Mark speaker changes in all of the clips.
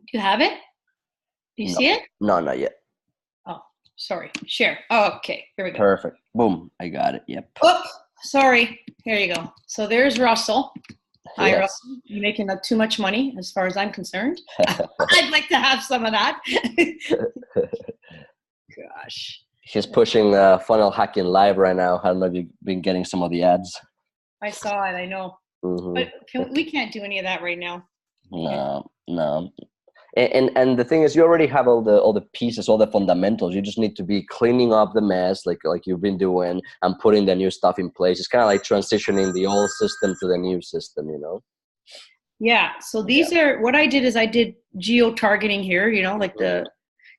Speaker 1: Do you have it? Do you
Speaker 2: No,
Speaker 1: see it?
Speaker 2: no, not yet.
Speaker 1: Oh, sorry. Share. Oh, okay. Here we go.
Speaker 2: Perfect. Boom. I got it. Yep.
Speaker 1: Oh, sorry. Here you go. So there's Russell. Hi,
Speaker 2: Yes.
Speaker 1: Russell. You're making too much money as far as I'm concerned. I'd like to have some of that. Gosh.
Speaker 2: He's pushing funnel hacking live right now. I don't know if you've been getting some of the ads.
Speaker 1: I saw it. I know.
Speaker 2: Mm-hmm.
Speaker 1: But we can't do any of that right now.
Speaker 2: No, no. And the thing is, you already have all the pieces, all the fundamentals. You just need to be cleaning up the mess, like you've been doing, and putting the new stuff in place. It's kind of like transitioning the old system to the new system, you know.
Speaker 1: Yeah. So these are what I did is I did geo targeting here. You know, like the.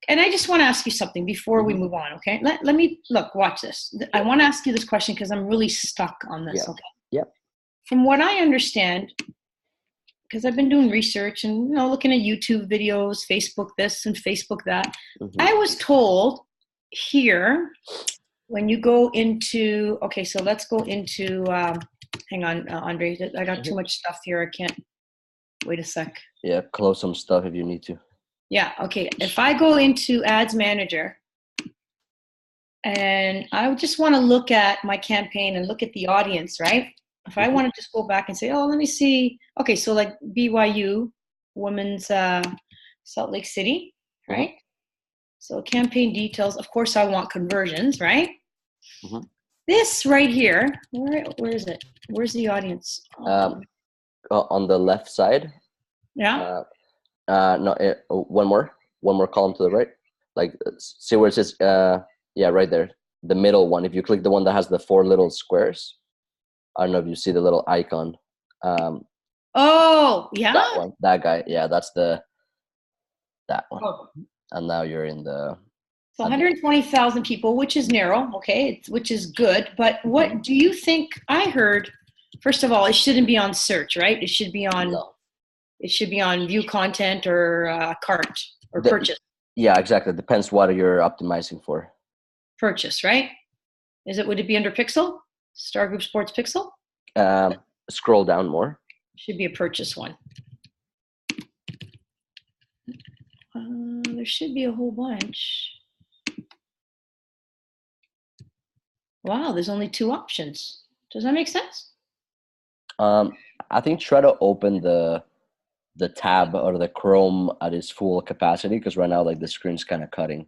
Speaker 1: And I just want to ask you something before we move on. Okay. Let me look. Watch this. I want to ask you this question because I'm really stuck on this.
Speaker 2: Yeah.
Speaker 1: Okay.
Speaker 2: Yep.
Speaker 1: From what I understand, because I've been doing research and looking at YouTube videos, Facebook this and Facebook that. I was told here when you go into so let's go into hang on, Andre. I got too much stuff here. I can't wait a sec.
Speaker 2: Yeah, close some stuff if you need to.
Speaker 1: Yeah, okay. If I go into Ads Manager and I just want to look at my campaign and look at the audience, right? If I want to just go back and say, oh, let me see. Okay, so like BYU, Women's Salt Lake City, right? So campaign details. Of course, I want conversions, right? This right here, where is it? Where's the audience?
Speaker 2: On the left side.
Speaker 1: Yeah.
Speaker 2: No, one more column to the right. Like, see where it says, yeah, right there. The middle one. If you click the one that has the 4 little squares. I don't know if you see the little icon.
Speaker 1: Oh, yeah.
Speaker 2: That one, that guy. Yeah, that's that one.
Speaker 1: Oh.
Speaker 2: And now you're in the.
Speaker 1: So 120,000 people, which is narrow, okay, which is good. But what do you think? I heard, first of all, it shouldn't be on search, right? It should be on.
Speaker 2: No.
Speaker 1: It should be on view content or cart or purchase.
Speaker 2: Yeah, exactly. It depends what you're optimizing for.
Speaker 1: Purchase, right? Would it be under Pixel? Star Group Sports Pixel?
Speaker 2: Scroll down more.
Speaker 1: Should be a purchase one. There should be a whole bunch. Wow, there's only 2 options. Does that make sense?
Speaker 2: I think try to open the tab or the Chrome at its full capacity, because right now, like, the screen's kind of cutting.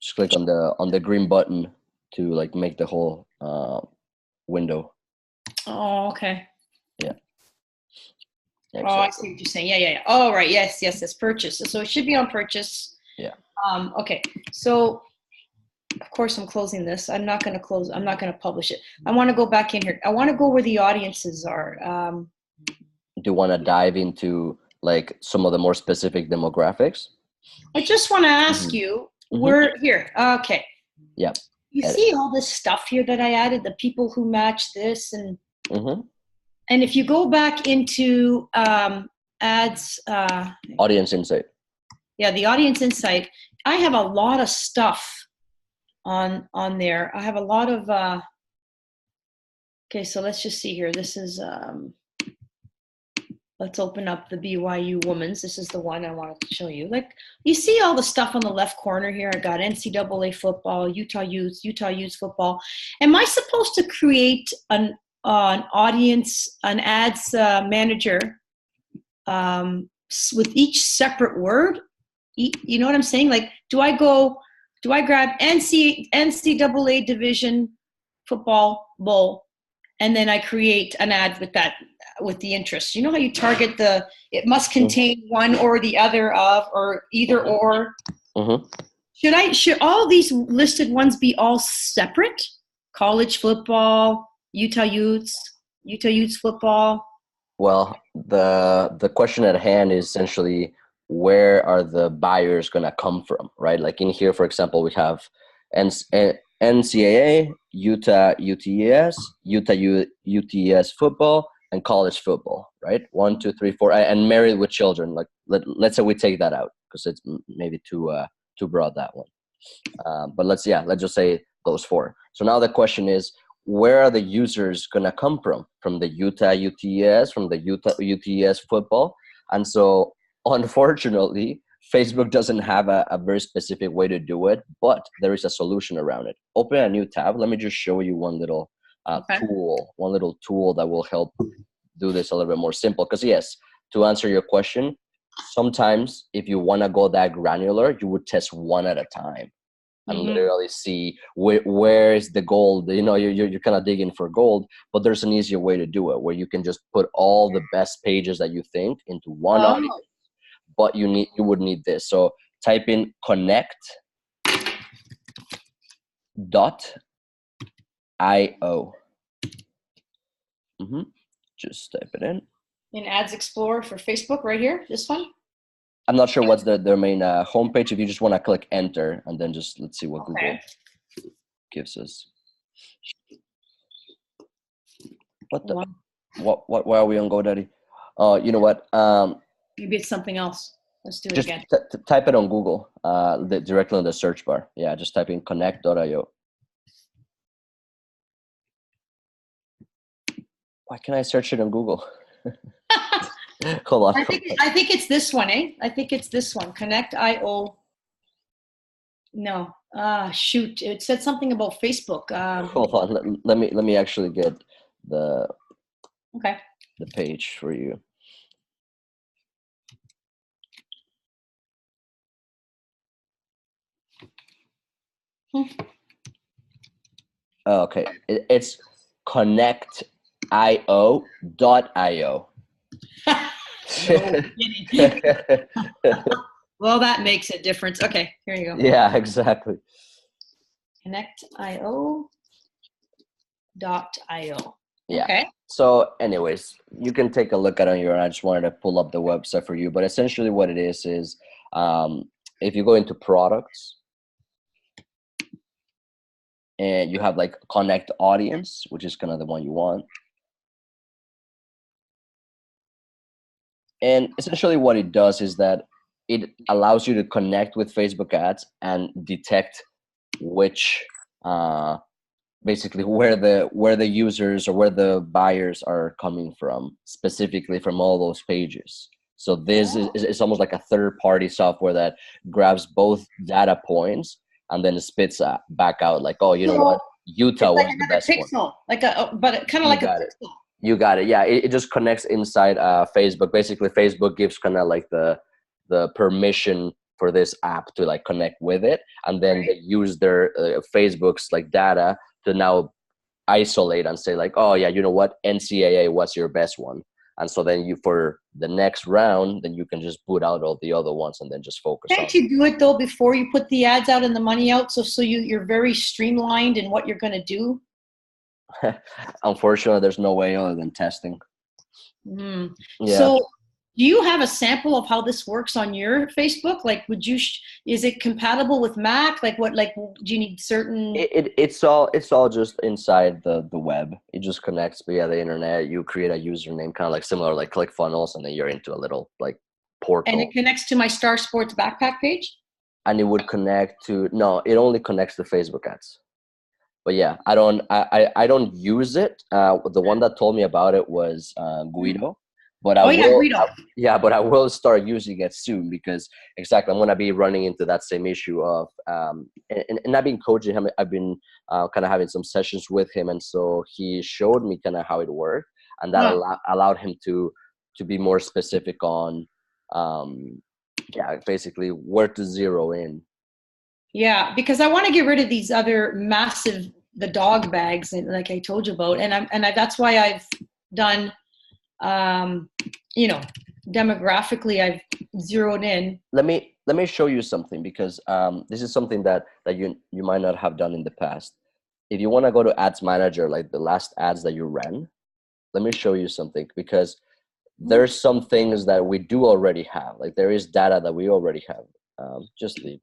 Speaker 2: Just click on the green button to like make the whole window.
Speaker 1: Oh, okay.
Speaker 2: Yeah.
Speaker 1: Exactly. Oh, I see what you're saying. Yeah. Oh, right. Yes. Purchase. So it should be on purchase.
Speaker 2: Yeah.
Speaker 1: Okay. So, of course, I'm closing this. I'm not going to publish it. I want to go back in here. I want to go where the audiences are.
Speaker 2: Do you want to dive into like some of the more specific demographics?
Speaker 1: I just want to ask you, we're here. Okay.
Speaker 2: Yeah.
Speaker 1: You see all this stuff here that I added, the people who match this and if you go back into ads.
Speaker 2: Audience Insight.
Speaker 1: Yeah, the Audience Insight. I have a lot of stuff on there. I have a lot of okay, so let's just see here. This is let's open up the BYU Women's. This is the one I wanted to show you. Like, you see all the stuff on the left corner here. I got NCAA football, Utah Utes football. Am I supposed to create an audience, an ads manager with each separate word? You know what I'm saying? Like, do I grab NCAA Division Football Bowl, and then I create an ad with that, with the interest? You know how you target it must contain one or the other of, or either or. Should all these listed ones be all separate? College football, Utah Utes football.
Speaker 2: Well, the question at hand is essentially, where are the buyers going to come from, right? Like in here, for example, we have NCAA, Utah UTES, Utah UTES football, and college football, right? 1, 2, 3, 4, and married with children. Like let's say we take that out because it's maybe too broad, that one. But let's just say those 4. So now the question is, where are the users going to come from? From the Utah UTS, from the Utah UTS football. And so unfortunately, Facebook doesn't have a very specific way to do it, but there is a solution around it. Open a new tab. Let me just show you one little tool that will help do this a little bit more simple. Because yes, to answer your question, sometimes if you want to go that granular, you would test one at a time and literally see where is the gold. You know, you're kind of digging for gold, but there's an easier way to do it where you can just put all the best pages that you think into one audience. But you would need this. So type in connect.io. Just type it in.
Speaker 1: In Ads Explorer for Facebook, right here, this one?
Speaker 2: I'm not sure what's their main homepage. If you just want to click enter and then just let's see what Google gives us. Why are we on GoDaddy? You know what?
Speaker 1: Maybe it's something else. Let's do it
Speaker 2: just
Speaker 1: again.
Speaker 2: Type it on Google, directly in the search bar. Yeah, just type in connect.io. Why can't I search it on Google? Hold on.
Speaker 1: I think it's this one, eh? I think it's this one. Connect.io. No. Shoot. It said something about Facebook.
Speaker 2: Hold on. Let me actually get the page for you. Okay. It's connect.io.
Speaker 1: Well, that makes a difference. Okay, here you go.
Speaker 2: Yeah, exactly.
Speaker 1: Connect.io.
Speaker 2: Yeah.
Speaker 1: Okay.
Speaker 2: So anyways, you can take a look at it on your own. I just wanted to pull up the website for you. But essentially what it is if you go into products and you have like connect audience, which is kind of the one you want. And essentially what it does is that it allows you to connect with Facebook ads and detect which basically where the users or where the buyers are coming from, specifically from all those pages. So this is almost like a third-party software that grabs both data points and then it spits back out like, oh, you know what, Utah was the best one.
Speaker 1: But kind of like a pixel.
Speaker 2: You got it. Yeah, it just connects inside Facebook. Basically, Facebook gives kind of like the permission for this app to like connect with it, and then they use their Facebook's like data to now isolate and say like, oh yeah, you know what, NCAA was your best one, and so then you for the next round, then you can just boot out all the other ones and then just focus.
Speaker 1: Can't you do it though before you put the ads out and the money out, so you're very streamlined in what you're going to do?
Speaker 2: Unfortunately, there's no way other than testing.
Speaker 1: Yeah. So do you have a sample of how this works on your Facebook? Like, is it compatible with Mac? Like do you need certain?
Speaker 2: It's all just inside the web. It just connects via the internet. You create a username, kind of like similar like ClickFunnels, and then you're into a little like portal.
Speaker 1: And it connects to my Star Sports backpack page?
Speaker 2: And it would connect to, no, it only connects to Facebook ads. But yeah, I don't use it. The one that told me about it was Guido. But
Speaker 1: Guido.
Speaker 2: But I will start using it soon because exactly I'm gonna be running into that same issue of and I've been coaching him. I've been kind of having some sessions with him, and so he showed me kind of how it worked, and that allowed him to be more specific on basically where to zero in.
Speaker 1: Yeah, because I want to get rid of these other the dog bags, like I told you about, and that's why I've done, demographically, I've zeroed in.
Speaker 2: Let me show you something because this is something that you might not have done in the past. If you want to go to Ads Manager, like the last ads that you ran, let me show you something because there's some things that we do already have. Like there is data that we already have. Just leave.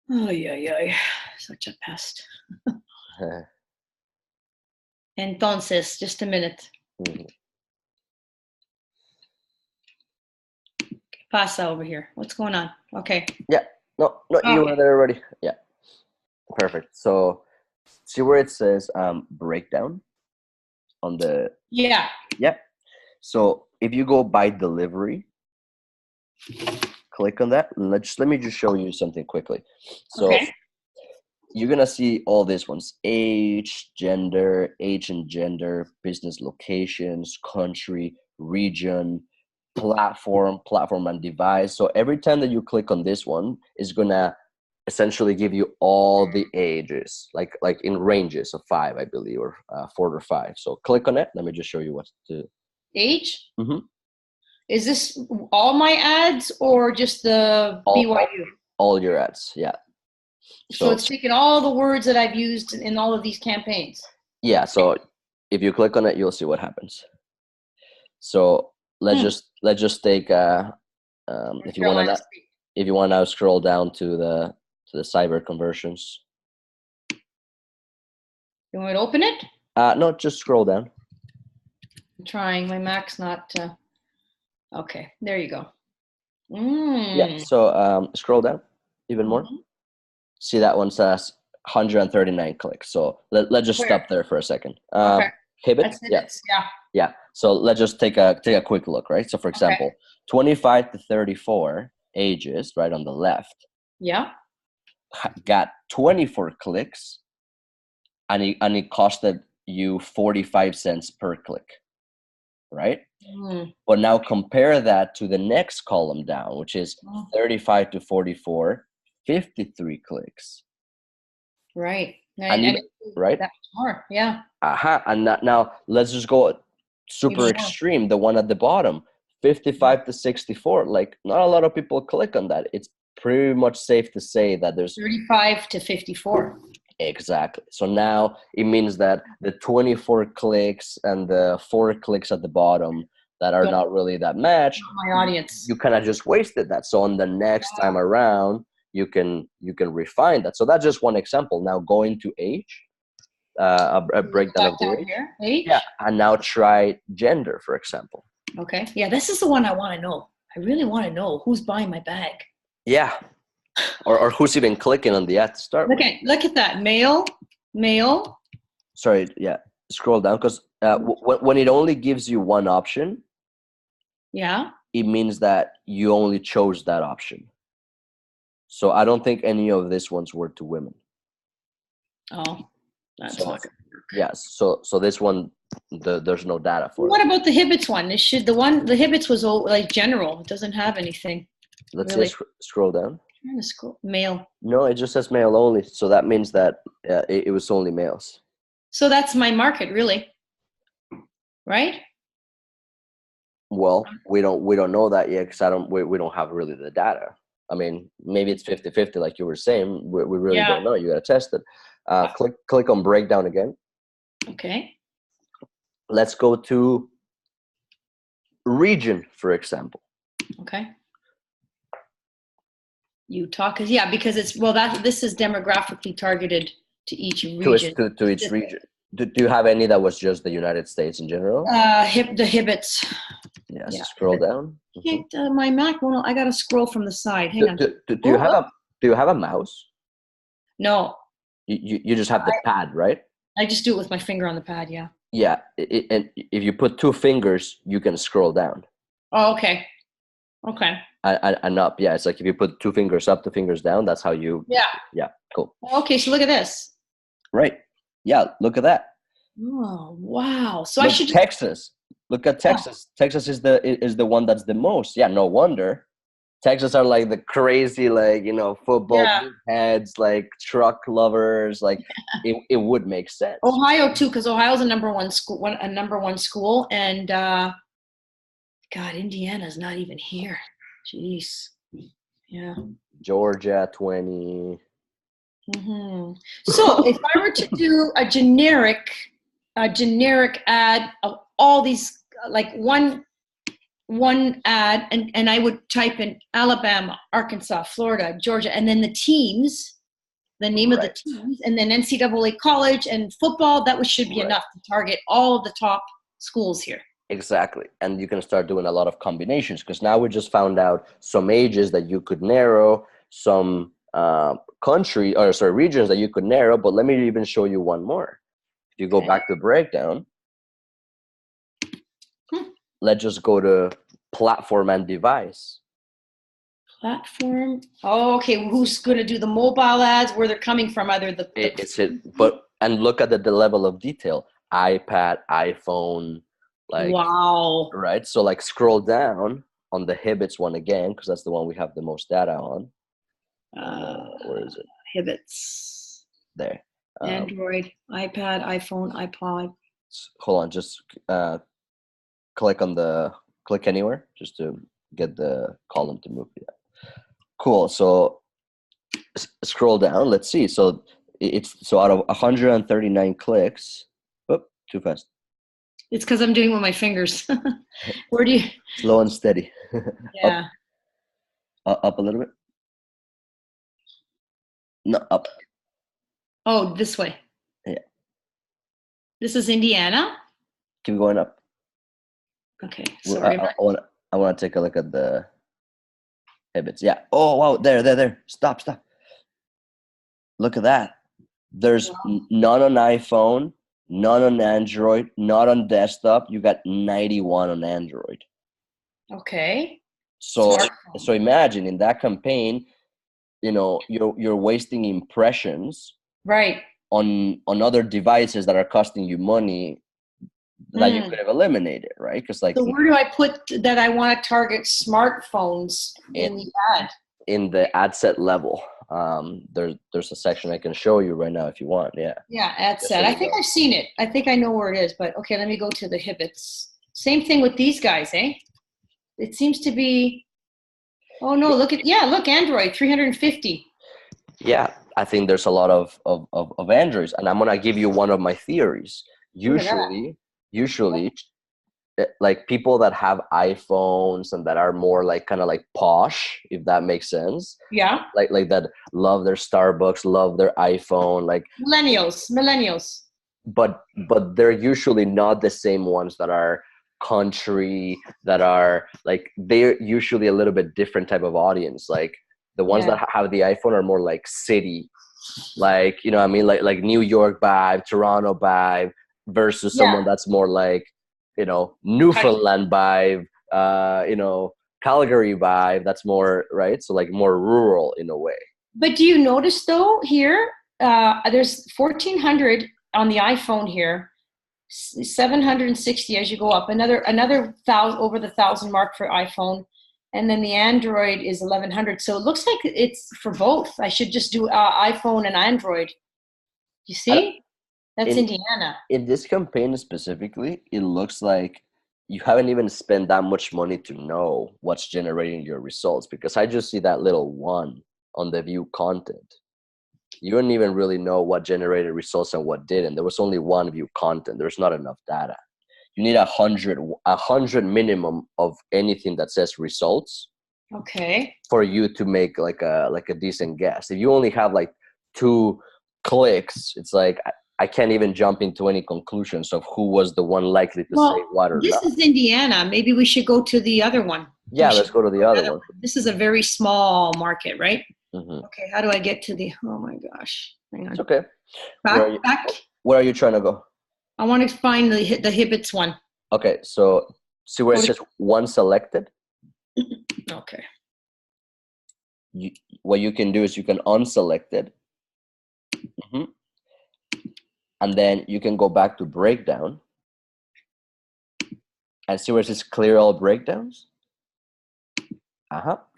Speaker 1: Oh yeah, such a pest. Entonces, just a minute. ¿Qué pasa over here? What's going on? Okay.
Speaker 2: Yeah. No, you were there already. Yeah. Perfect. So See where it says breakdown on the
Speaker 1: Yeah.
Speaker 2: yeah. So if you go by delivery, click on that. Let me just show you something quickly. So
Speaker 1: Okay.
Speaker 2: you're gonna see all these ones: age, age and gender, business locations, country, region, platform and device. So every time that you click on this one, it's gonna essentially give you all the ages, like in ranges of 5, I believe, or 4 or 5. So click on it. Let me just show you what to do.
Speaker 1: Age?
Speaker 2: Mm-hmm.
Speaker 1: Is this all my ads or just the BYU?
Speaker 2: All your ads, yeah.
Speaker 1: So it's taking all the words that I've used in all of these campaigns.
Speaker 2: Yeah, so if you click on it, you'll see what happens. So let's just take if you want to now scroll down to the cyber conversions.
Speaker 1: You want me to open it?
Speaker 2: No, just scroll down.
Speaker 1: I'm trying. My Mac's not. Okay, there you go.
Speaker 2: Yeah. So scroll down even more. See, that one says 139 clicks. So let's just stop there for a second.
Speaker 1: Okay.
Speaker 2: Hibbett? Yeah. So let's just take a quick look, right? So for example, 25 to 34 ages, right on the left.
Speaker 1: Yeah.
Speaker 2: Got 24 clicks, and it costed you 45 cents per click, right? But now compare that to the next column down, which is 35 to 44, 53 clicks.
Speaker 1: Right.
Speaker 2: And right?
Speaker 1: That's more, yeah.
Speaker 2: And now let's just go super extreme, the one at the bottom, 55 to 64. Like, not a lot of people click on that. It's pretty much safe to say that there's
Speaker 1: 35 to 54.
Speaker 2: Exactly. So now it means that the 24 clicks and the 4 clicks at the bottom that are not really that matched,
Speaker 1: my audience,
Speaker 2: you kind of just wasted that. So on the next time around, you can refine that. So that's just one example. Now going to age, a breakdown of the
Speaker 1: age.
Speaker 2: Yeah, and now try gender, for example.
Speaker 1: Okay. Yeah, this is the one I want to know. I really want to know who's buying my bag.
Speaker 2: Yeah. Or who's even clicking on the ad to start with.
Speaker 1: Look at that. Male.
Speaker 2: Sorry, yeah. Scroll down, because when it only gives you one option, it means that you only chose that option. So I don't think any of these ones were to women.
Speaker 1: Oh, that's not good.
Speaker 2: Yes. So this one, there's no data for.
Speaker 1: What about the Hibbets one? The Hibbets was like general. It doesn't have anything.
Speaker 2: Let's see. Scroll down.
Speaker 1: Male.
Speaker 2: No, it just says male only. So that means that it was only males.
Speaker 1: So that's my market, really, right?
Speaker 2: Well, we don't know that yet, because we don't have really the data. I mean, maybe it's 50-50, like you were saying. We really don't know. You got to test it. Click on breakdown again.
Speaker 1: Okay.
Speaker 2: Let's go to region, for example.
Speaker 1: Okay. Utah, because this is demographically targeted to each region.
Speaker 2: To each region. Do you have any that was just the United States in general?
Speaker 1: The Hibbets.
Speaker 2: Yeah. Scroll down.
Speaker 1: My Mac. Well, I gotta scroll from the side. Hang on.
Speaker 2: Do you have a mouse?
Speaker 1: No.
Speaker 2: You just have the pad, right?
Speaker 1: I just do it with my finger on the pad. Yeah.
Speaker 2: Yeah, and if you put 2 fingers, you can scroll down.
Speaker 1: Oh, okay. Okay.
Speaker 2: And up, yeah. It's like if you put 2 fingers up, 2 fingers down. That's how you. Yeah. Cool.
Speaker 1: Okay, so look at this.
Speaker 2: Right. Yeah. Look at that.
Speaker 1: Oh wow! So
Speaker 2: I should Texas. Look at Texas. Texas is the one that's the most. Yeah. No wonder. Texas are like the crazy, like, football heads, like truck lovers. Like it would make sense.
Speaker 1: Ohio too, because Ohio's a number one school, and God, Indiana's not even here. Jeez. Yeah.
Speaker 2: Georgia 20.
Speaker 1: So if I were to do a generic ad of all these, like one ad, and I would type in Alabama, Arkansas, Florida, Georgia, and then the teams, the name of the teams, and then NCAA college and football, that should be enough to target all of the top schools here.
Speaker 2: Exactly. And you can start doing a lot of combinations, because now we just found out some ages that you could narrow, some regions that you could narrow. But let me even show you one more. If you go back to breakdown, let's just go to platform and device.
Speaker 1: Platform. Oh, okay. Who's going to do the mobile ads? Where they're coming from? Either
Speaker 2: and look at the level of detail. iPad, iPhone, like
Speaker 1: wow.
Speaker 2: Right. So like scroll down on the Hibbets one again, because that's the one we have the most data on. Where is it?
Speaker 1: Hibbets.
Speaker 2: There.
Speaker 1: Android, iPad, iPhone, iPod.
Speaker 2: Hold on, just click anywhere just to get the column to move. Yeah. Cool. So scroll down. Let's see. So out of 139 clicks. Oh, too fast.
Speaker 1: It's because I'm doing with my fingers. Where do you?
Speaker 2: Slow and steady.
Speaker 1: Yeah.
Speaker 2: Up a little bit. No, up.
Speaker 1: Oh, this way.
Speaker 2: Yeah.
Speaker 1: This is Indiana.
Speaker 2: Keep going up.
Speaker 1: Okay. Sorry.
Speaker 2: I want to take a look at the Hibbets. Yeah. Oh wow. There. Stop. Look at that. There's none on iPhone, none on Android, not on desktop. You got 91 on Android.
Speaker 1: Okay.
Speaker 2: So imagine in that campaign, you're wasting impressions
Speaker 1: right
Speaker 2: on other devices that are costing you money that you could have eliminated, right? Because
Speaker 1: so where do I put that I want to target smartphones in the ad?
Speaker 2: In the ad set level. There's a section I can show you right now if you want. Yeah,
Speaker 1: ad set. I think I've seen it. I think I know where it is, but okay, let me go to the Hibbets. Same thing with these guys, eh? It seems to be, oh no, look Android 350.
Speaker 2: Yeah, I think there's a lot of Androids, and I'm gonna give you one of my theories. Usually like people that have iPhones and that are more like kind of like posh, if that makes sense.
Speaker 1: Yeah.
Speaker 2: Like that love their Starbucks, love their iPhone, like
Speaker 1: millennials.
Speaker 2: But they're usually not the same ones that are country, that are like, they're usually a little bit different type of audience. Like the ones that have the iPhone are more like city, like, you know what I mean, like New York vibe, Toronto vibe, versus someone that's more like, Newfoundland vibe, Calgary vibe, that's more, right? So like more rural in a way. But
Speaker 1: do you notice though here, there's 1,400 on the iPhone here, 760 as you go up, another 1,000 over the 1,000 mark for iPhone, and then the Android is 1,100. So it looks like it's for both. I should just do iPhone and Android. You see? That's Indiana.
Speaker 2: In this campaign specifically, it looks like you haven't even spent that much money to know what's generating your results, because I just see that little one on the view content. You don't even really know what generated results and what didn't. There was only one view content. There's not enough data. You need 100 minimum of anything that says results.
Speaker 1: Okay.
Speaker 2: For you to make like a decent guess. If you only have like 2 clicks, it's like I can't even jump into any conclusions of who was the one likely to say what or not.
Speaker 1: This is Indiana. Maybe we should go to the other one.
Speaker 2: Yeah, let's go to the other one.
Speaker 1: This is a very small market, right?
Speaker 2: Mm-hmm.
Speaker 1: Okay, how do I get to the, oh my gosh. Hang on.
Speaker 2: It's okay.
Speaker 1: Back.
Speaker 2: Where are you trying to go?
Speaker 1: I want to find the Hibbets one.
Speaker 2: Okay, so see where it says one selected?
Speaker 1: Okay.
Speaker 2: What you can do is you can unselect it. Mm-hmm. And then you can go back to breakdown and see where it says clear all breakdowns.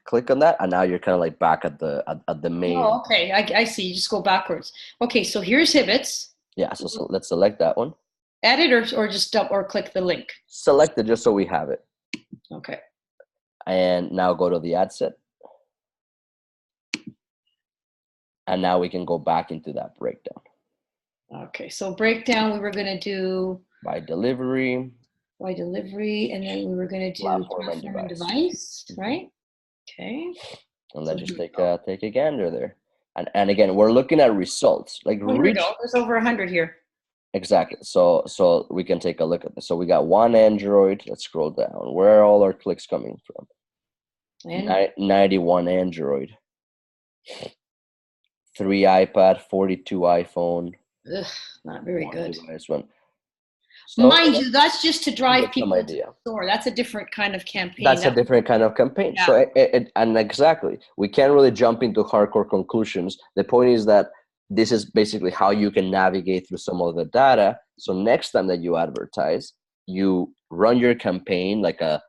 Speaker 2: Click on that, and now you're kind of like back at the main.
Speaker 1: Oh, okay. I see. You just go backwards. Okay, so here's Hibbets.
Speaker 2: Yeah, so let's select that one.
Speaker 1: Edit or just click the link.
Speaker 2: Select it just so we have it.
Speaker 1: Okay.
Speaker 2: And now go to the ad set. And now we can go back into that breakdown.
Speaker 1: Okay, so breakdown, we were going to do
Speaker 2: by delivery,
Speaker 1: and then we were going to do platform and device, right? Okay.
Speaker 2: And let's just take a gander there. And again, we're looking at results. Like
Speaker 1: here we go. There's over 100 here.
Speaker 2: Exactly. So we can take a look at this. So we got one Android. Let's scroll down. Where are all our clicks coming from? 91 Android. 3 iPad, 42 iPhone.
Speaker 1: Ugh, not very
Speaker 2: One
Speaker 1: good.
Speaker 2: device, one. So
Speaker 1: Mind you, that's just to drive
Speaker 2: get some
Speaker 1: people to the
Speaker 2: idea.
Speaker 1: store. That's a different kind of campaign.
Speaker 2: That's a different kind of campaign.
Speaker 1: Yeah.
Speaker 2: So and exactly, we can't really jump into hardcore conclusions. The point is that this is basically how you can navigate through some of the data. So next time that you advertise, you run your campaign like a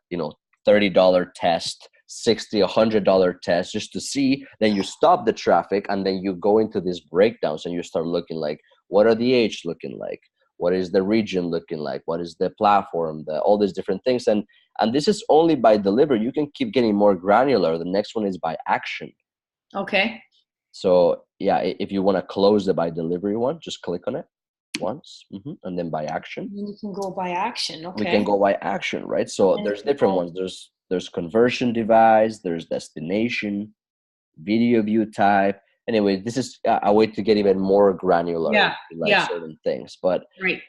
Speaker 2: $30 test, $60, $100 test just to see. Then you stop the traffic, and then you go into these breakdowns and you start looking like, what are the age looking like? What is the region looking like? What is the platform? All these different things. And this is only by delivery. You can keep getting more granular. The next one is by action.
Speaker 1: Okay.
Speaker 2: So yeah, if you want to close the by delivery one, just click on it once, and then by action.
Speaker 1: You can go by action. Okay.
Speaker 2: We can go by action, right? So there's different ones. There's conversion device. There's destination, video view type. Anyway, this is a way to get even more granular, certain things. But
Speaker 1: right.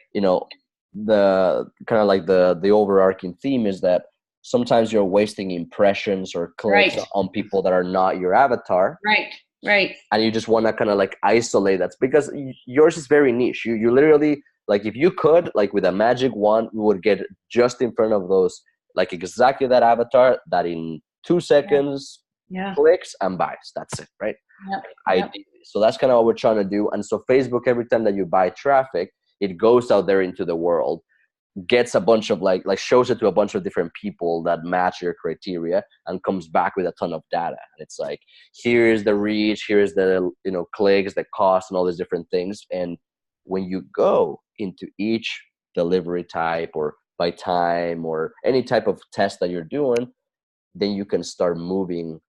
Speaker 2: The kind of like the overarching theme is that sometimes you're wasting impressions or clicks on people that are not your avatar.
Speaker 1: Right.
Speaker 2: And you just want to kind of like isolate that, because yours is very niche. You literally, like, if you could, like with a magic wand, you would get just in front of those, like exactly that avatar that in 2 seconds clicks and buys. That's it, right? Ideally. So that's kind of what we're trying to do. And so Facebook, every time that you buy traffic, it goes out there into the world, gets a bunch of like shows it to a bunch of different people that match your criteria, and comes back with a ton of data. And it's like, here is the reach, here is the clicks, the cost, and all these different things. And when you go into each delivery type or by time or any type of test that you're doing, then you can start moving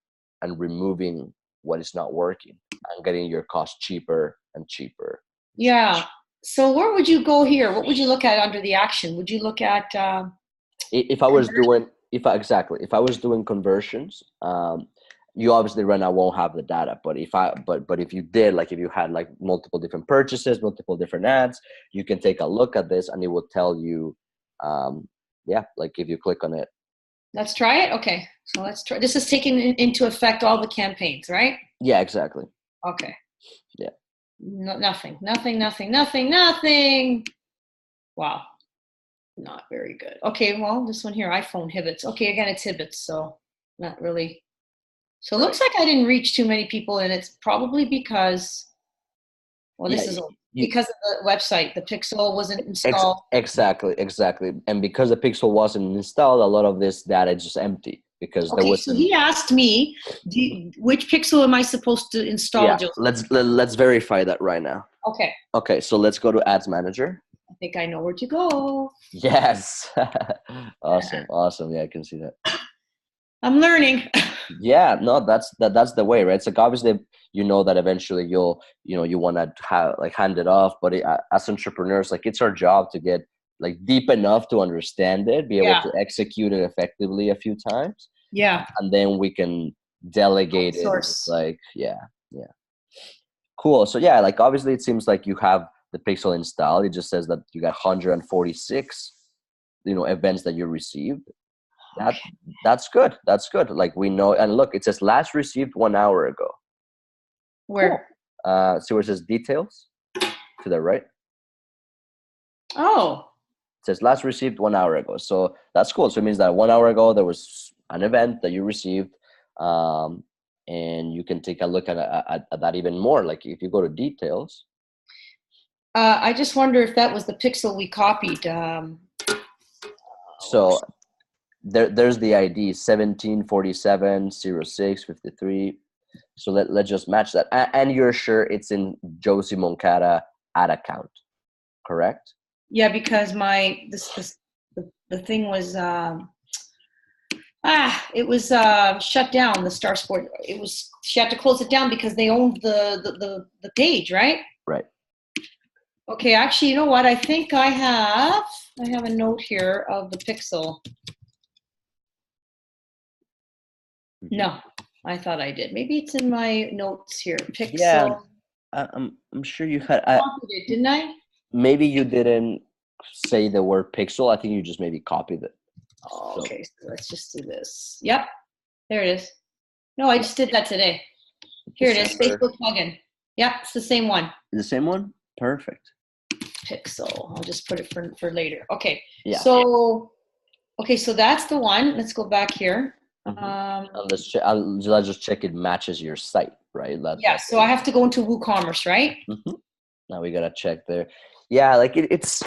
Speaker 2: and removing what is not working and getting your cost cheaper and cheaper.
Speaker 1: Yeah. So where would you go here? What would you look at under the action? Would you look at
Speaker 2: if I was doing conversions, you obviously right now won't have the data, but if you did, like if you had like multiple different purchases, multiple different ads, you can take a look at this and it will tell you like if you click on it.
Speaker 1: Let's try it. Okay. So let's try. This is taking into effect all the campaigns, right?
Speaker 2: Yeah, exactly.
Speaker 1: Okay.
Speaker 2: Yeah.
Speaker 1: No, nothing. Wow. Not very good. Okay. Well, this one here, iPhone Hibbits. Okay. Again, it's Hibbits. So not really. So it looks like I didn't reach too many people, and it's probably because, because of the website. The Pixel wasn't installed.
Speaker 2: Exactly. And because the Pixel wasn't installed, a lot of this data is just empty because there was.
Speaker 1: So he asked me, which Pixel am I supposed to install?
Speaker 2: Yeah, let's verify that right now. Okay, so let's go to Ads Manager.
Speaker 1: I think I know where to go.
Speaker 2: Yes. Awesome. Yeah, I can see that.
Speaker 1: I'm learning.
Speaker 2: Yeah, no, that's the way, right? It's like obviously that eventually you want to have like hand it off, but as entrepreneurs, like it's our job to get like deep enough to understand it, be able to execute it effectively a few times.
Speaker 1: Yeah.
Speaker 2: And then we can delegate it. It's like, yeah. Cool. So yeah, like obviously it seems like you have the Pixel installed. It just says that you got 146, events that you received. That's good. Like we know, and look, it says last received 1 hour ago.
Speaker 1: Where?
Speaker 2: Cool. So where it says details to the right.
Speaker 1: Oh.
Speaker 2: It says last received 1 hour ago. So that's cool. So it means that 1 hour ago there was an event that you received, and you can take a look at that even more. Like if you go to details.
Speaker 1: I just wonder if that was the Pixel we copied.
Speaker 2: So there's the ID 1747 06 53. So let's just match that. And you're sure it's in Josie Moncada ad account, correct?
Speaker 1: Yeah, because the thing was it was shut down. The Star Sport, she had to close it down because they owned the page, right?
Speaker 2: Right.
Speaker 1: Okay, actually, you know what? I think I have a note here of the Pixel. No, I thought I did. Maybe it's in my notes here. Pixel.
Speaker 2: Yeah, I'm sure you had.
Speaker 1: I copied it, didn't I?
Speaker 2: Maybe you didn't say the word Pixel. I think you just maybe copied it.
Speaker 1: Oh, okay, so let's just do this. Yep, there it is. No, I just did that today. Here it is, Facebook plugin. Yeah, it's the same one.
Speaker 2: The same one? Perfect.
Speaker 1: Pixel. I'll just put it for later. Okay.
Speaker 2: Yeah.
Speaker 1: So, okay, so that's the one. Let's go back here.
Speaker 2: And let's just check it matches your site, right?
Speaker 1: Yeah, so I have to go into WooCommerce, right?
Speaker 2: Now we gotta check there. Yeah, like it's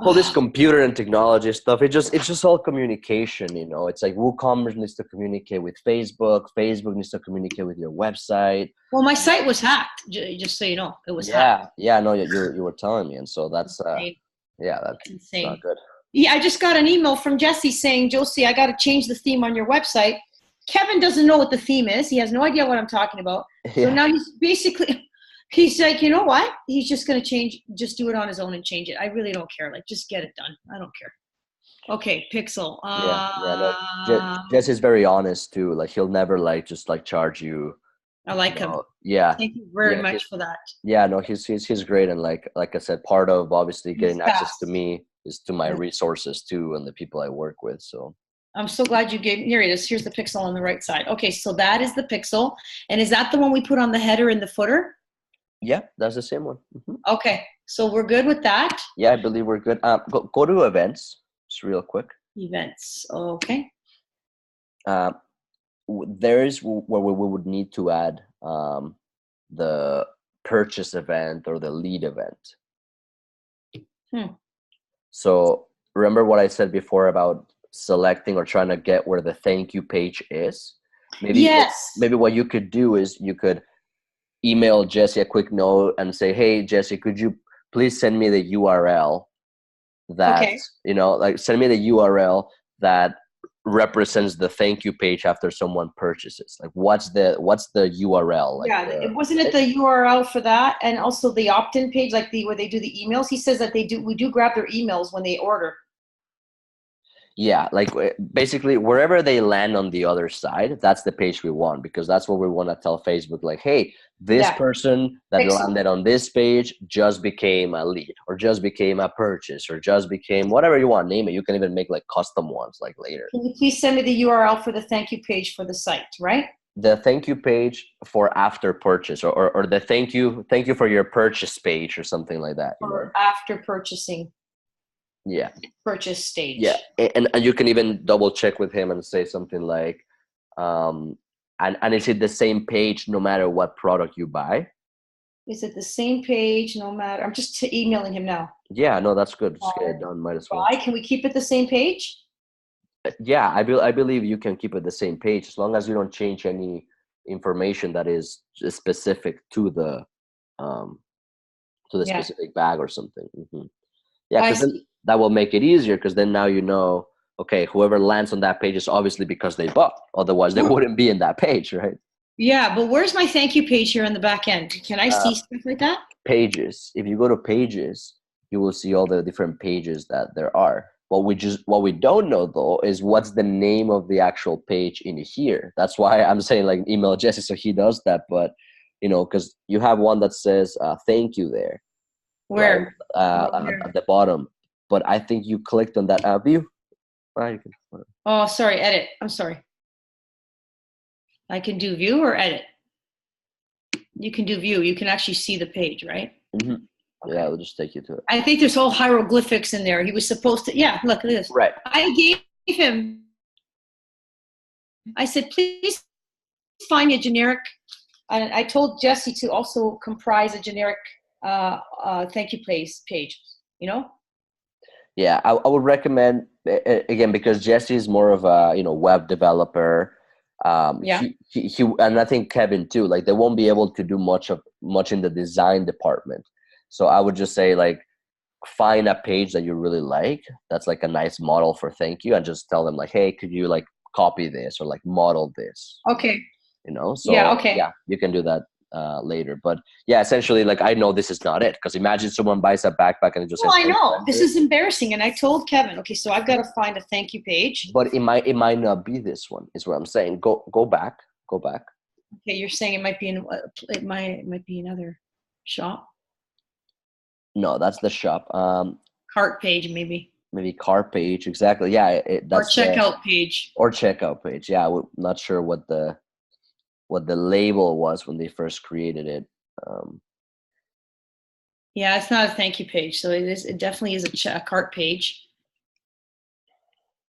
Speaker 2: all this computer and technology stuff. It's just all communication, you know. It's like WooCommerce needs to communicate with Facebook. Facebook needs to communicate with your website.
Speaker 1: Well, my site was hacked. Just so you know, it was hacked.
Speaker 2: Yeah. No, you were telling me, and so that's that's
Speaker 1: insane.
Speaker 2: Not good.
Speaker 1: Yeah, I just got an email from Jesse saying, Josie, I got to change the theme on your website. Kevin doesn't know what the theme is. He has no idea what I'm talking about. Yeah. So now he's like, you know what? He's just going to just do it on his own and change it. I really don't care. Like, just get it done. I don't care. Okay, Pixel.
Speaker 2: Jesse's very honest too. Like, he'll never just charge you.
Speaker 1: I like him.
Speaker 2: Yeah.
Speaker 1: Thank you very much for that.
Speaker 2: Yeah, no, he's great. And like I said, part of obviously getting access to me is to my resources too and the people I work with. So
Speaker 1: I'm so glad you gave. Here it is. Here's the Pixel on the right side. Okay, so that is the Pixel. And is that the one we put on the header and the footer?
Speaker 2: Yeah, that's the same one.
Speaker 1: Okay, so we're good with that.
Speaker 2: Yeah, I believe we're good. Go to events, just real quick.
Speaker 1: Events. Okay.
Speaker 2: There is where we would need to add the purchase event or the lead event. So remember what I said before about selecting or trying to get where the thank you page is? Maybe what you could do is you could email Jesse a quick note and say, hey, Jesse, could you please send me the URL that, send me the URL that represents the thank you page after someone purchases. Like, what's the URL? Like,
Speaker 1: wasn't it the URL for that? And also the opt-in page, like where they do the emails. He says that we do grab their emails when they order.
Speaker 2: Yeah, like basically wherever they land on the other side, that's the page we want, because that's what we want to tell Facebook, like, hey, this person that landed on this page just became a lead, or just became a purchase, or just became whatever you want, name it. You can even make like custom ones like later.
Speaker 1: Can you please send me the URL for the thank you page for the site, right?
Speaker 2: The thank you page for after purchase, or the thank you for your purchase page or something like that.
Speaker 1: Or after purchasing.
Speaker 2: Yeah.
Speaker 1: Purchase stage.
Speaker 2: Yeah, and you can even double check with him and say something like, and is it the same page no matter what product you buy?
Speaker 1: Is it the same page no matter? I'm just emailing him now.
Speaker 2: Yeah, no, that's good. Just get it done. Might as well.
Speaker 1: Why? Can we keep it the same page?
Speaker 2: Yeah, I believe you can keep it the same page as long as you don't change any information that is specific to the specific bag or something. Yeah, because that will make it easier, because then now you know, okay, whoever lands on that page is obviously because they bought. Otherwise, they wouldn't be in that page, right?
Speaker 1: Yeah, but where's my thank you page here in the back end? Can I see stuff like that?
Speaker 2: Pages. If you go to pages, you will see all the different pages that there are. What we don't know though is what's the name of the actual page in here. That's why I'm saying like email Jesse so he does that. But because you have one that says thank you there.
Speaker 1: Where?
Speaker 2: Right? At the bottom. But I think you clicked on that view.
Speaker 1: Oh, sorry, edit. I'm sorry. I can do view or edit. You can do view. You can actually see the page, right?
Speaker 2: Okay. Yeah, I'll just take you to it.
Speaker 1: I think there's all hieroglyphics in there. He was supposed to, look at this.
Speaker 2: Right.
Speaker 1: I gave him, I said, please find a generic, and I told Jesse to also comprise a generic thank you page, Yeah,
Speaker 2: I would recommend, again, because Jesse is more of a web developer. He and I think Kevin too. Like, they won't be able to do much in the design department. So I would just say, like, find a page that you really like. That's like a nice model for thank you, and just tell them like, hey, could you like copy this or like model this?
Speaker 1: Okay.
Speaker 2: So yeah, you can do that later. But yeah, essentially, like, I know this is not it, because imagine someone buys a backpack and it just says,
Speaker 1: I know this is embarrassing, and I told Kevin, okay, so I've got to find a thank you page.
Speaker 2: But it might not be this one, is what I'm saying. Go back.
Speaker 1: Okay, you're saying it might be might be another shop.
Speaker 2: No, that's the shop.
Speaker 1: Cart page, maybe
Speaker 2: cart page, exactly. Yeah, that's
Speaker 1: or checkout page.
Speaker 2: Or checkout page. Yeah, I'm not sure what the label was when they first created it.
Speaker 1: Yeah, it's not a thank you page. So it definitely is a cart page.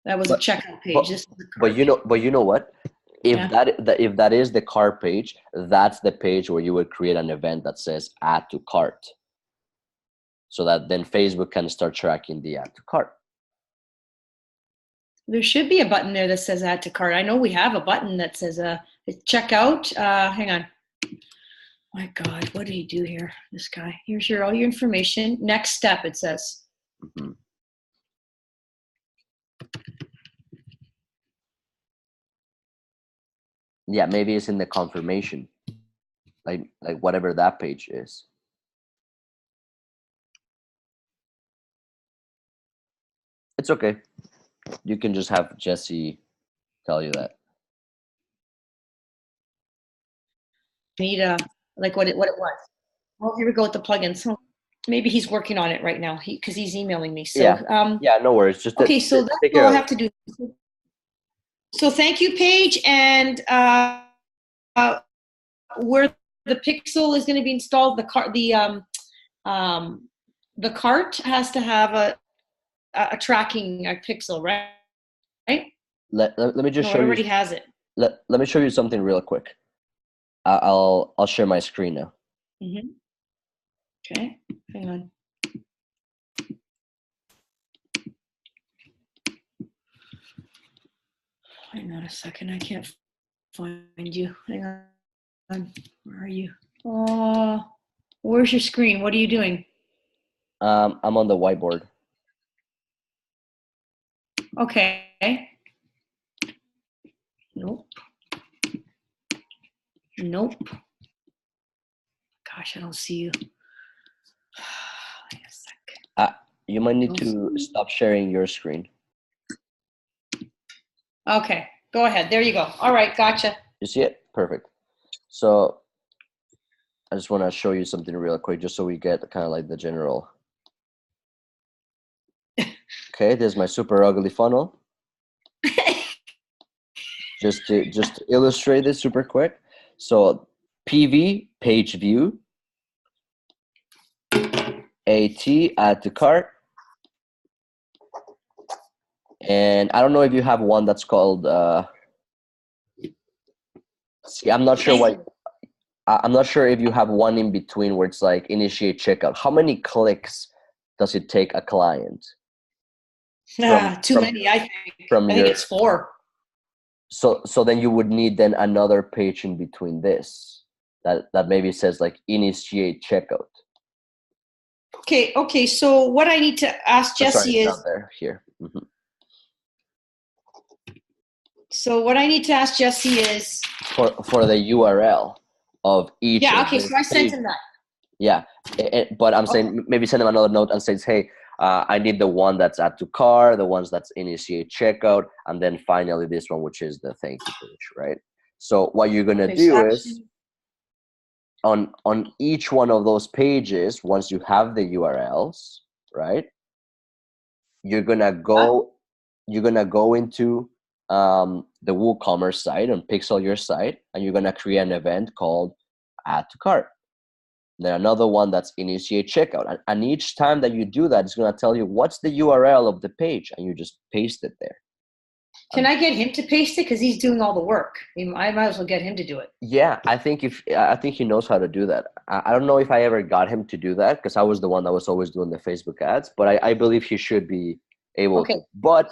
Speaker 1: That was a checkout page. This is a cart
Speaker 2: but you know what? If
Speaker 1: Yeah.
Speaker 2: if that is the cart page, that's the page where you would create an event that says add to cart, so that then Facebook can start tracking the add to cart.
Speaker 1: There should be a button there that says add to cart. I know we have a button that says checkout. Hang on. My God, what did he do here? This guy. Here's all your information. Next step, it says.
Speaker 2: Mm-hmm. Yeah, maybe it's in the confirmation, like whatever that page is. It's okay. You can just have Jesse tell you that.
Speaker 1: Need like what it was. Oh, here we go with the plugins. So maybe he's working on it right now. Because he's emailing me. So
Speaker 2: yeah, no worries. Just
Speaker 1: okay. So that's all I have to do. So thank you, Paige, and where the Pixel is going to be installed, the cart has to have a tracking Pixel, right?
Speaker 2: Let me just show you.
Speaker 1: It already has it.
Speaker 2: Let me show you something real quick. I'll share my screen now.
Speaker 1: Mm-hmm. Okay, hang on. Hang on a second. I can't find you. Hang on. Where are you? Oh, where's your screen? What are you doing?
Speaker 2: I'm on the whiteboard.
Speaker 1: Okay. Nope. Nope. Gosh, I don't see you. Wait a sec.
Speaker 2: You might need to stop sharing your screen.
Speaker 1: Okay, go ahead. There you go. All right, gotcha.
Speaker 2: You see it? Perfect. So I just want to show you something real quick, just so we get kind of like the general. Okay, this is my super ugly funnel. just to illustrate this super quick. So PV, page view, AT, add to cart. And I don't know if you have one that's called, see, I'm not sure why. I'm not sure if you have one in between where it's like initiate checkout. How many clicks does it take a client?
Speaker 1: Too many, I think. I think it's 4.
Speaker 2: So then you would need then another page in between this that maybe says like initiate checkout.
Speaker 1: Okay. So what I need to ask Jesse is
Speaker 2: here. Mm-hmm.
Speaker 1: So what I need to ask Jesse is
Speaker 2: for the URL of each.
Speaker 1: Yeah. Okay. So I sent him that.
Speaker 2: Yeah, but I'm saying maybe send him another note and says, hey, I need the one that's add to cart, the ones that's initiate checkout, and then finally this one, which is the thank you page, right? So what you're gonna do is on each one of those pages, once you have the URLs, right? You're gonna go into the WooCommerce site and Pixel your site, and you're gonna create an event called add to cart. Then another one that's initiate checkout. And each time that you do that, it's going to tell you what's the URL of the page, and you just paste it there.
Speaker 1: Can I get him to paste it? Because he's doing all the work. I might as well get him to do it.
Speaker 2: Yeah, I think he knows how to do that. I don't know if I ever got him to do that, because I was the one that was always doing the Facebook ads, but I believe he should be able to. But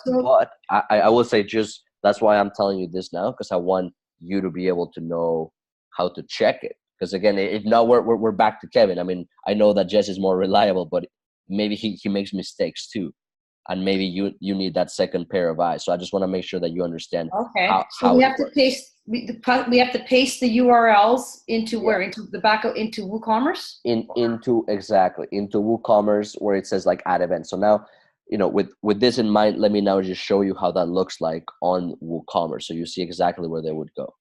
Speaker 2: I will say, just that's why I'm telling you this now, because I want you to be able to know how to check it. Because again, if not, we're back to Kevin. I mean, I know that Jess is more reliable, but maybe he makes mistakes too, and maybe you need that second pair of eyes. So I just want to make sure that you understand.
Speaker 1: Okay. So we have to paste. We have to paste the URLs into where? Into the back into WooCommerce.
Speaker 2: Into WooCommerce, where it says like add event. So now, with this in mind, let me now just show you how that looks like on WooCommerce, so you see exactly where they would go.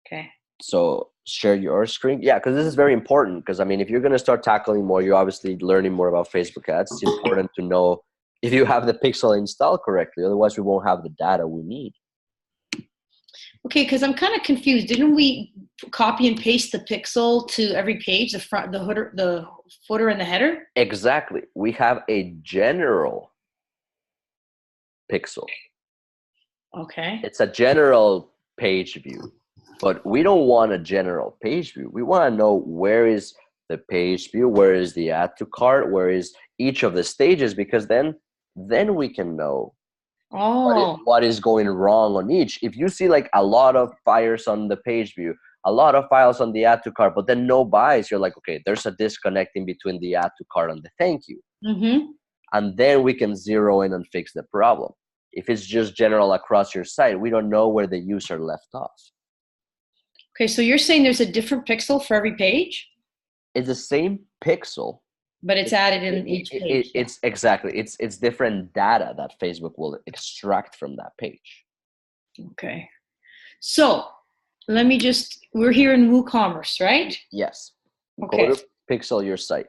Speaker 1: Okay.
Speaker 2: So share your screen. Yeah, because this is very important, because I mean, if you're going to start tackling more, you're obviously learning more about Facebook ads. It's important to know if you have the pixel installed correctly. Otherwise, we won't have the data we need.
Speaker 1: Okay, because I'm kind of confused. Didn't we copy and paste the pixel to every page, the front, the footer, and the header?
Speaker 2: Exactly. We have a general pixel.
Speaker 1: Okay.
Speaker 2: It's a general page view, but we don't want a general page view. We want to know where is the page view, where is the add to cart, where is each of the stages, because then we can know
Speaker 1: Oh.
Speaker 2: what is going wrong on each. If you see like a lot of fires on the page view, a lot of files on the add to cart, but then no buys, you're like, okay, there's a disconnect in between the add to cart and the thank you.
Speaker 1: Mm-hmm.
Speaker 2: And then we can zero in and fix the problem. If it's just general across your site, we don't know where the user left off.
Speaker 1: Okay, so you're saying there's a different pixel for every page?
Speaker 2: It's the same pixel,
Speaker 1: but it's added in each page.
Speaker 2: It's exactly, it's different data that Facebook will extract from that page.
Speaker 1: Okay. So let me just, we're here in WooCommerce, right?
Speaker 2: Yes.
Speaker 1: Okay.
Speaker 2: Go to pixel your site.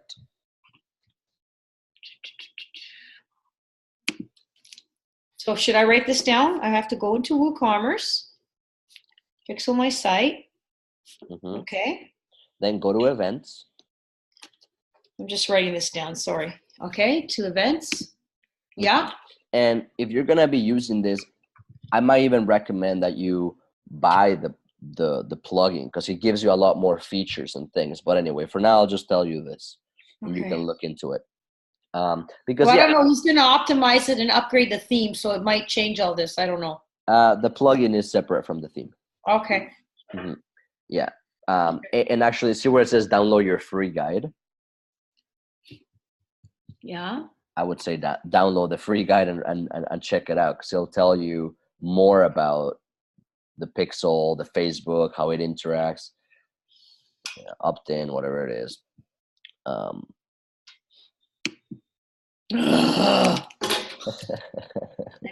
Speaker 1: So should I write this down? I have to go into WooCommerce, pixel my site.
Speaker 2: Mm-hmm.
Speaker 1: Okay.
Speaker 2: Then go to events.
Speaker 1: I'm just writing this down, sorry. Okay, to events. Yeah.
Speaker 2: And if you're gonna be using this, I might even recommend that you buy the plugin, because it gives you a lot more features and things. But anyway, for now, I'll just tell you this, and you can look into it. Because
Speaker 1: well, I don't know, he's gonna optimize it and upgrade the theme, so it might change all this. I don't know.
Speaker 2: The plugin is separate from the theme.
Speaker 1: Okay.
Speaker 2: Mm-hmm. Yeah. And actually, see where it says download your free guide?
Speaker 1: Yeah.
Speaker 2: I would say that download the free guide and check it out, because it'll tell you more about the pixel, the Facebook, how it interacts, opt-in, whatever it is.
Speaker 1: I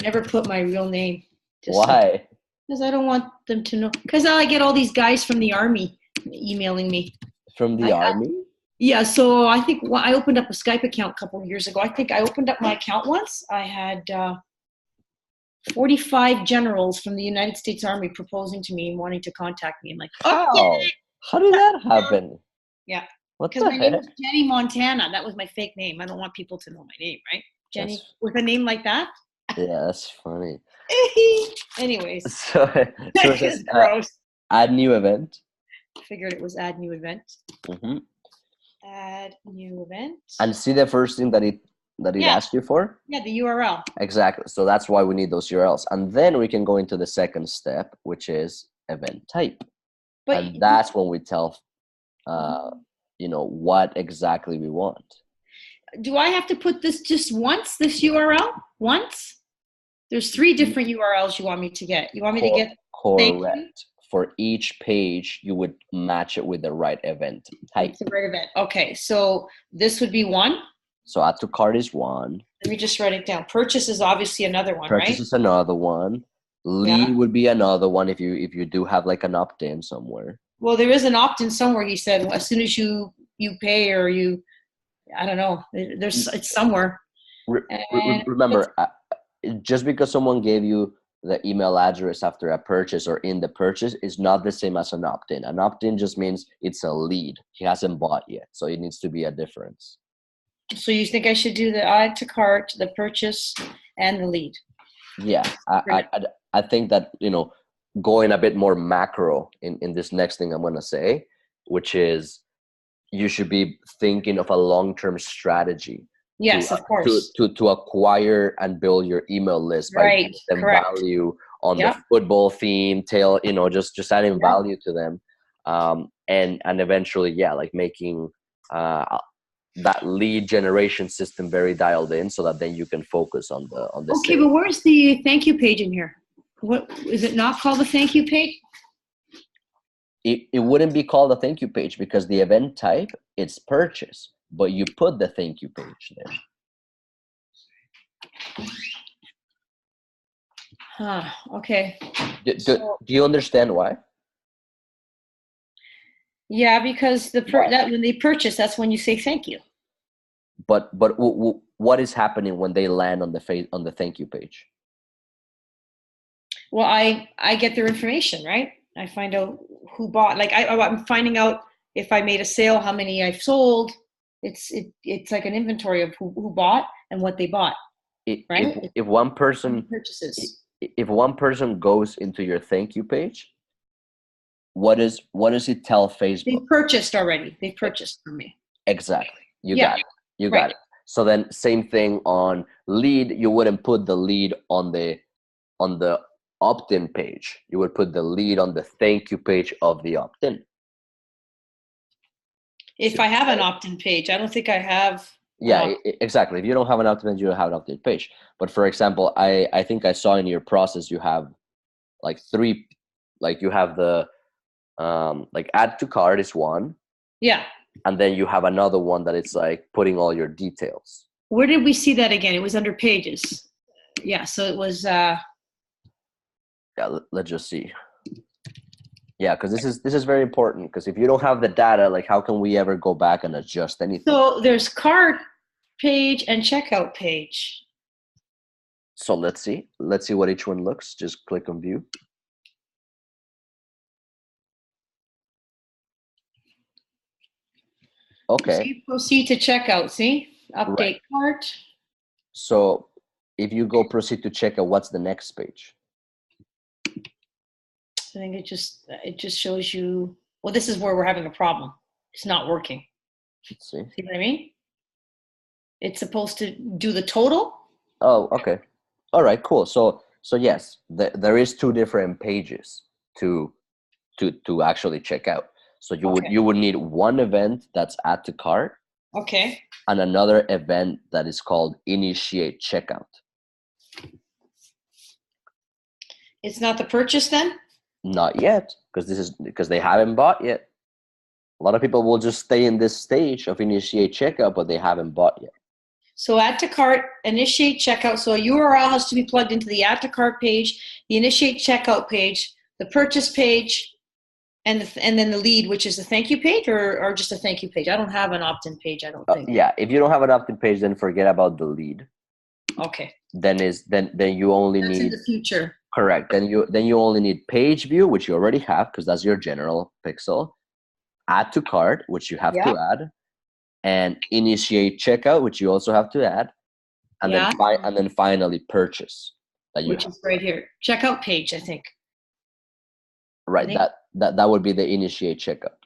Speaker 1: never put my real name.
Speaker 2: Why?
Speaker 1: Because I don't want them to know. Because I get all these guys from the army emailing me.
Speaker 2: From the army?
Speaker 1: Yeah, so I think I opened up a Skype account a couple of years ago. I think I opened up my account once. I had 45 generals from the United States Army proposing to me and wanting to contact me. I'm like,
Speaker 2: how? How did that happen?
Speaker 1: Yeah.
Speaker 2: What
Speaker 1: because my name was Jenny Montana. That was my fake name. I don't want people to know my name, right? Jenny with a name like that.
Speaker 2: Yeah, that's funny.
Speaker 1: Anyways.
Speaker 2: So it says,
Speaker 1: gross.
Speaker 2: Add new event.
Speaker 1: Figured it was add new event.
Speaker 2: Mm-hmm.
Speaker 1: Add new event.
Speaker 2: And see the first thing that it asked you for?
Speaker 1: Yeah, the URL.
Speaker 2: Exactly. So that's why we need those URLs. And then we can go into the second step, which is event type. And that's when we tell what exactly we want.
Speaker 1: Do I have to put this just once, this URL? Once? There's 3 different URLs you want me to get. You want me to get?
Speaker 2: Correct. For each page, you would match it with the right event type.
Speaker 1: It's the right event. Okay, so this would be 1.
Speaker 2: So add to cart is 1.
Speaker 1: Let me just write it down. Purchase is obviously another one, right?
Speaker 2: Purchase is another one. Lead would be another one if you do have like an opt-in somewhere.
Speaker 1: Well, there is an opt-in somewhere. He said as soon as you pay or you, I don't know. It's somewhere.
Speaker 2: Remember, just because someone gave you the email address after a purchase or in the purchase is not the same as an opt-in. An opt-in just means it's a lead. He hasn't bought yet, so it needs to be a difference.
Speaker 1: So you think I should do the add to cart, the purchase, and the lead?
Speaker 2: Yeah, I think that, going a bit more macro in this next thing I'm going to say, which is you should be thinking of a long-term strategy.
Speaker 1: Yes, of course.
Speaker 2: To acquire and build your email list by giving them value on the football theme, just adding value to them, and eventually, like making that lead generation system very dialed in, so that then you can focus on the.
Speaker 1: Okay, but where's the thank you page in here? What is it not called the thank you page?
Speaker 2: It wouldn't be called a thank you page because the event type it's purchase, but you put the thank you page there.
Speaker 1: Okay.
Speaker 2: Do you understand why?
Speaker 1: Yeah, because that when they purchase, that's when you say thank you.
Speaker 2: But what is happening when they land on the thank you page?
Speaker 1: Well, I get their information, right? I find out who bought. Like I'm finding out if I made a sale, how many I've sold. It's like an inventory of who bought and what they bought,
Speaker 2: If
Speaker 1: right?
Speaker 2: if one person
Speaker 1: Purchases.
Speaker 2: if one person goes into your thank you page, what does it tell
Speaker 1: They
Speaker 2: Facebook?
Speaker 1: purchased already. They purchased from me.
Speaker 2: Exactly. You
Speaker 1: Yeah,
Speaker 2: got it. You got
Speaker 1: right.
Speaker 2: it. So then same thing on lead, you wouldn't put the lead on the opt-in page. You would put the lead on the thank you page of the opt-in.
Speaker 1: If I have an opt-in page, I don't think I have an
Speaker 2: Yeah,
Speaker 1: opt.
Speaker 2: exactly. If you don't have an opt-in, you don't have an opt-in page. But for example, I think I saw in your process you have like three, like you have the like add to cart is one,
Speaker 1: Yeah.
Speaker 2: and then you have another one that it's like putting all your details.
Speaker 1: Where did we see that again? It was under pages. Yeah. So it was.
Speaker 2: Yeah, let's just see. Yeah, because this is very important, because if you don't have the data, like how can we ever go back and adjust anything?
Speaker 1: So there's cart page and checkout page.
Speaker 2: So let's see what each one looks. Just click on view. Okay.
Speaker 1: See, proceed to checkout. See, update
Speaker 2: Right.
Speaker 1: cart.
Speaker 2: So if you go proceed to checkout, what's the next page?
Speaker 1: I think it just shows you. Well, this is where we're having a problem. It's not working.
Speaker 2: Let's see.
Speaker 1: See what I mean? It's supposed to do the total.
Speaker 2: Oh, okay. All right, cool. So yes, there is two different pages to actually check out. So you would need one event that's add to cart,
Speaker 1: Okay.
Speaker 2: and another event that is called initiate checkout.
Speaker 1: It's not the purchase then?
Speaker 2: Not yet, because they haven't bought yet. A lot of people will just stay in this stage of initiate checkout, but they haven't bought yet.
Speaker 1: So add to cart, initiate checkout. So a URL has to be plugged into the add to cart page, the initiate checkout page, the purchase page, and then the lead, which is the thank you page, or just a thank you page. I don't have an opt-in page. I don't think.
Speaker 2: Yeah, if you don't have an opt-in page, then forget about the lead.
Speaker 1: Okay.
Speaker 2: Then you only
Speaker 1: That's
Speaker 2: need
Speaker 1: in the future.
Speaker 2: correct. Then you only need page view, which you already have because that's your general pixel. Add to cart, which you have to add, and initiate checkout, which you also have to add, and then finally purchase,
Speaker 1: which is right here. Checkout page, I think.
Speaker 2: Right. That would be the initiate checkout.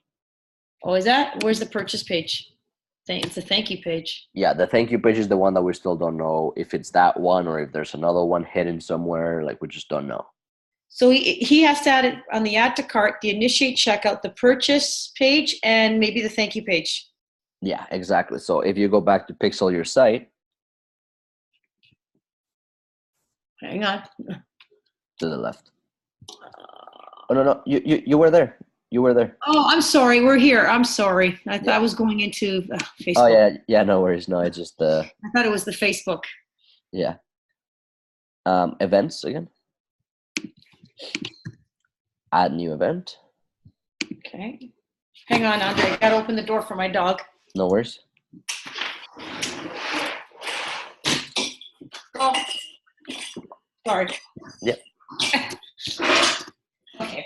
Speaker 1: Oh, is that? Where's the purchase page? It's the thank you page.
Speaker 2: Yeah, the thank you page is the one that we still don't know if it's that one or if there's another one hidden somewhere. Like we just don't know.
Speaker 1: So he has to add it on the add to cart, the initiate checkout, the purchase page, and maybe the thank you page.
Speaker 2: Yeah, exactly. So if you go back to pixel your site.
Speaker 1: Hang on.
Speaker 2: To the left. Oh, no, you were there. You were there.
Speaker 1: Oh, I'm sorry. We're here. I'm sorry. I thought I was going into Facebook.
Speaker 2: Oh, yeah. No worries. No, I just.
Speaker 1: I thought it was the Facebook.
Speaker 2: Yeah. Events again. Add new event.
Speaker 1: Okay. Hang on, Andre. I gotta open the door for my dog.
Speaker 2: No worries.
Speaker 1: Oh, sorry.
Speaker 2: Yeah.
Speaker 1: Okay.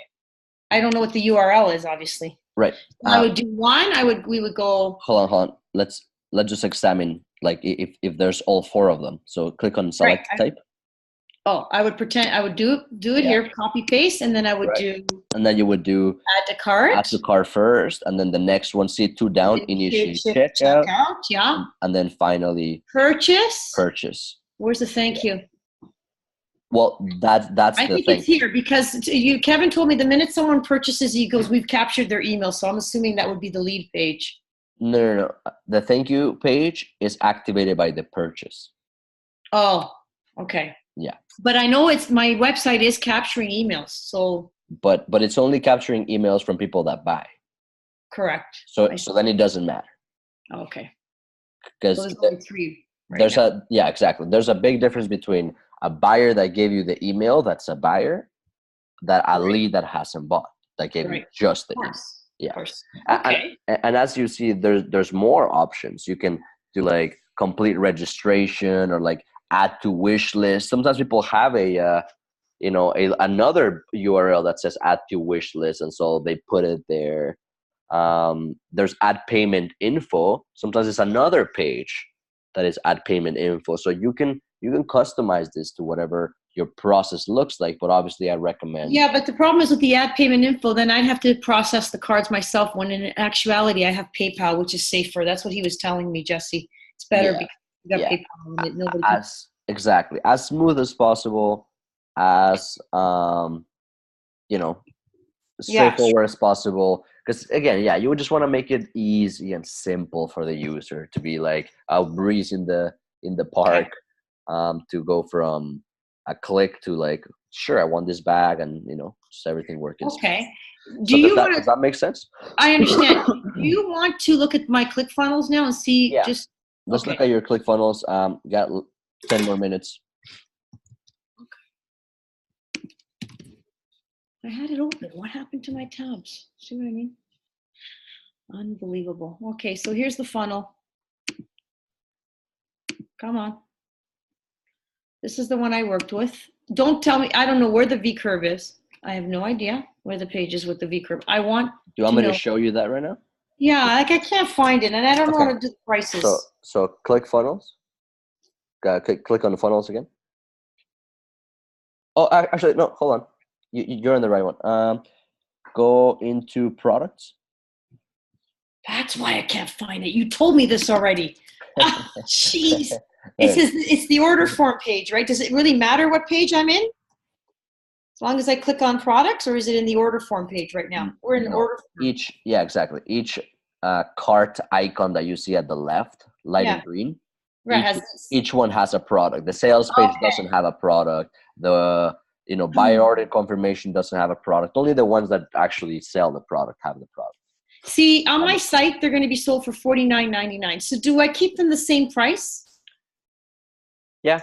Speaker 1: I don't know what the URL is, obviously.
Speaker 2: Right.
Speaker 1: I would do one. We would go.
Speaker 2: Hold on. Let's just examine like if there's all four of them. So click on select type.
Speaker 1: I would pretend I would do it here, copy paste, and then I would do.
Speaker 2: And then you would do
Speaker 1: add to cart.
Speaker 2: Add to cart first, and then the next one, see two down, initiate checkout.
Speaker 1: Yeah.
Speaker 2: And then finally
Speaker 1: purchase. Where's the thank you?
Speaker 2: Well, that's
Speaker 1: I think it's here because Kevin told me the minute someone purchases, he goes, we've captured their email. So I'm assuming that would be the lead page.
Speaker 2: No. The thank you page is activated by the purchase.
Speaker 1: Oh, okay.
Speaker 2: Yeah.
Speaker 1: But I know my website is capturing emails. So.
Speaker 2: But it's only capturing emails from people that buy.
Speaker 1: Correct.
Speaker 2: So then it doesn't matter.
Speaker 1: Okay.
Speaker 2: Because
Speaker 1: there's only three.
Speaker 2: Exactly. There's a big difference between a buyer that gave you the email, that's a buyer, that a lead that hasn't bought, that gave you just the email. Yeah.
Speaker 1: Okay.
Speaker 2: And as you see, there's more options. You can do like complete registration or like add to wish list. Sometimes people have a another URL that says add to wish list, and so they put it there. There's add payment info. Sometimes it's another page that is add payment info. So you can customize this to whatever your process looks like, but obviously I recommend.
Speaker 1: Yeah, but the problem is with the add payment info, then I'd have to process the cards myself, when in actuality I have PayPal, which is safer. That's what he was telling me, Jesse. It's better because you got PayPal and nobody
Speaker 2: exactly, as smooth as possible, as straightforward as possible. Because again, you would just want to make it easy and simple for the user to be like a breeze in the park, to go from a click to like, sure, I want this bag, and just everything working.
Speaker 1: Okay.
Speaker 2: Does that make sense?
Speaker 1: I understand. Do you want to look at my ClickFunnels now and see?
Speaker 2: Yeah. Let's look at your ClickFunnels. Got 10 more minutes.
Speaker 1: I had it open. What happened to my tabs? See what I mean? Unbelievable. Okay, so here's the funnel. Come on. This is the one I worked with. Don't tell me. I don't know where the V curve is. I have no idea where the page is with the V curve. Do
Speaker 2: you want me to show you that right now?
Speaker 1: Yeah, like I can't find it, and I don't know how to do the prices.
Speaker 2: So ClickFunnels. Click on the funnels again. Oh, actually, no. Hold on. You're on the right one. Go into products.
Speaker 1: That's why I can't find it. You told me this already. Jeez. It's the order form page, right? Does it really matter what page I'm in? As long as I click on products, or is it in the order form page right now? We're in order form.
Speaker 2: Exactly. Each cart icon that you see at the left, light and green, each one has a product. The sales page doesn't have a product. The buy order confirmation doesn't have a product. Only the ones that actually sell the product have the product.
Speaker 1: See, on my site, they're going to be sold for $49.99. So do I keep them the same price?
Speaker 2: Yeah.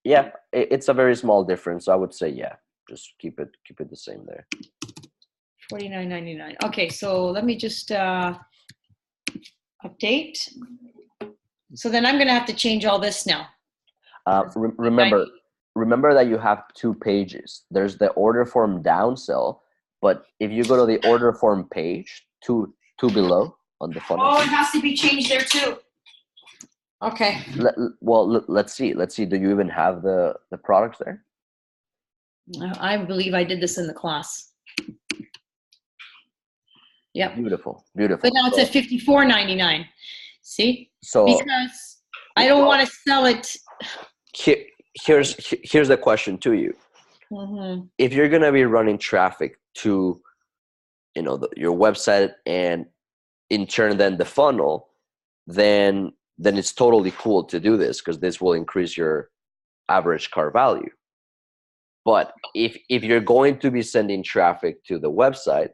Speaker 2: Yeah. It's a very small difference. So I would say, just keep it the same there.
Speaker 1: $49.99. Okay. So let me just update. So then I'm going to have to change all this now.
Speaker 2: Remember that you have two pages. There's the order form downsell, but if you go to the order form page, two below on the funnel.
Speaker 1: Oh, it has to be changed there too. Okay.
Speaker 2: Let's see. Do you even have the products there?
Speaker 1: I believe I did this in the class. Yep.
Speaker 2: Beautiful.
Speaker 1: But now it's at $54.99. See?
Speaker 2: So
Speaker 1: because I don't want to sell it.
Speaker 2: Here's the question to you.
Speaker 1: Mm-hmm.
Speaker 2: If you're gonna be running traffic to your website, and in turn then the funnel, then it's totally cool to do this, because this will increase your average cart value. But if you're going to be sending traffic to the website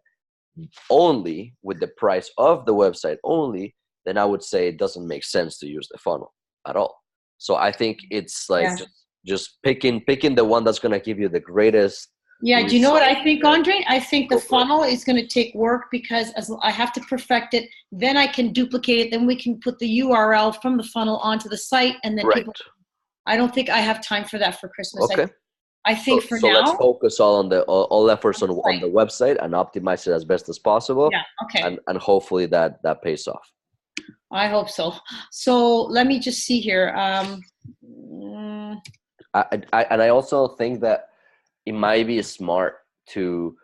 Speaker 2: only, with the price of the website only, then I would say it doesn't make sense to use the funnel at all. So I think it's like just picking the one that's going to give you the greatest.
Speaker 1: Yeah, do you know what I think, Andre? I think the funnel is going to take work, because I have to perfect it. Then I can duplicate it. Then we can put the URL from the funnel onto the site, and then I don't think I have time for that for Christmas.
Speaker 2: Okay.
Speaker 1: I think
Speaker 2: so
Speaker 1: now.
Speaker 2: Let's focus all efforts on the website and optimize it as best as possible.
Speaker 1: Yeah. Okay.
Speaker 2: And hopefully that pays off.
Speaker 1: I hope so. So let me just see here.
Speaker 2: I also think that it might be smart to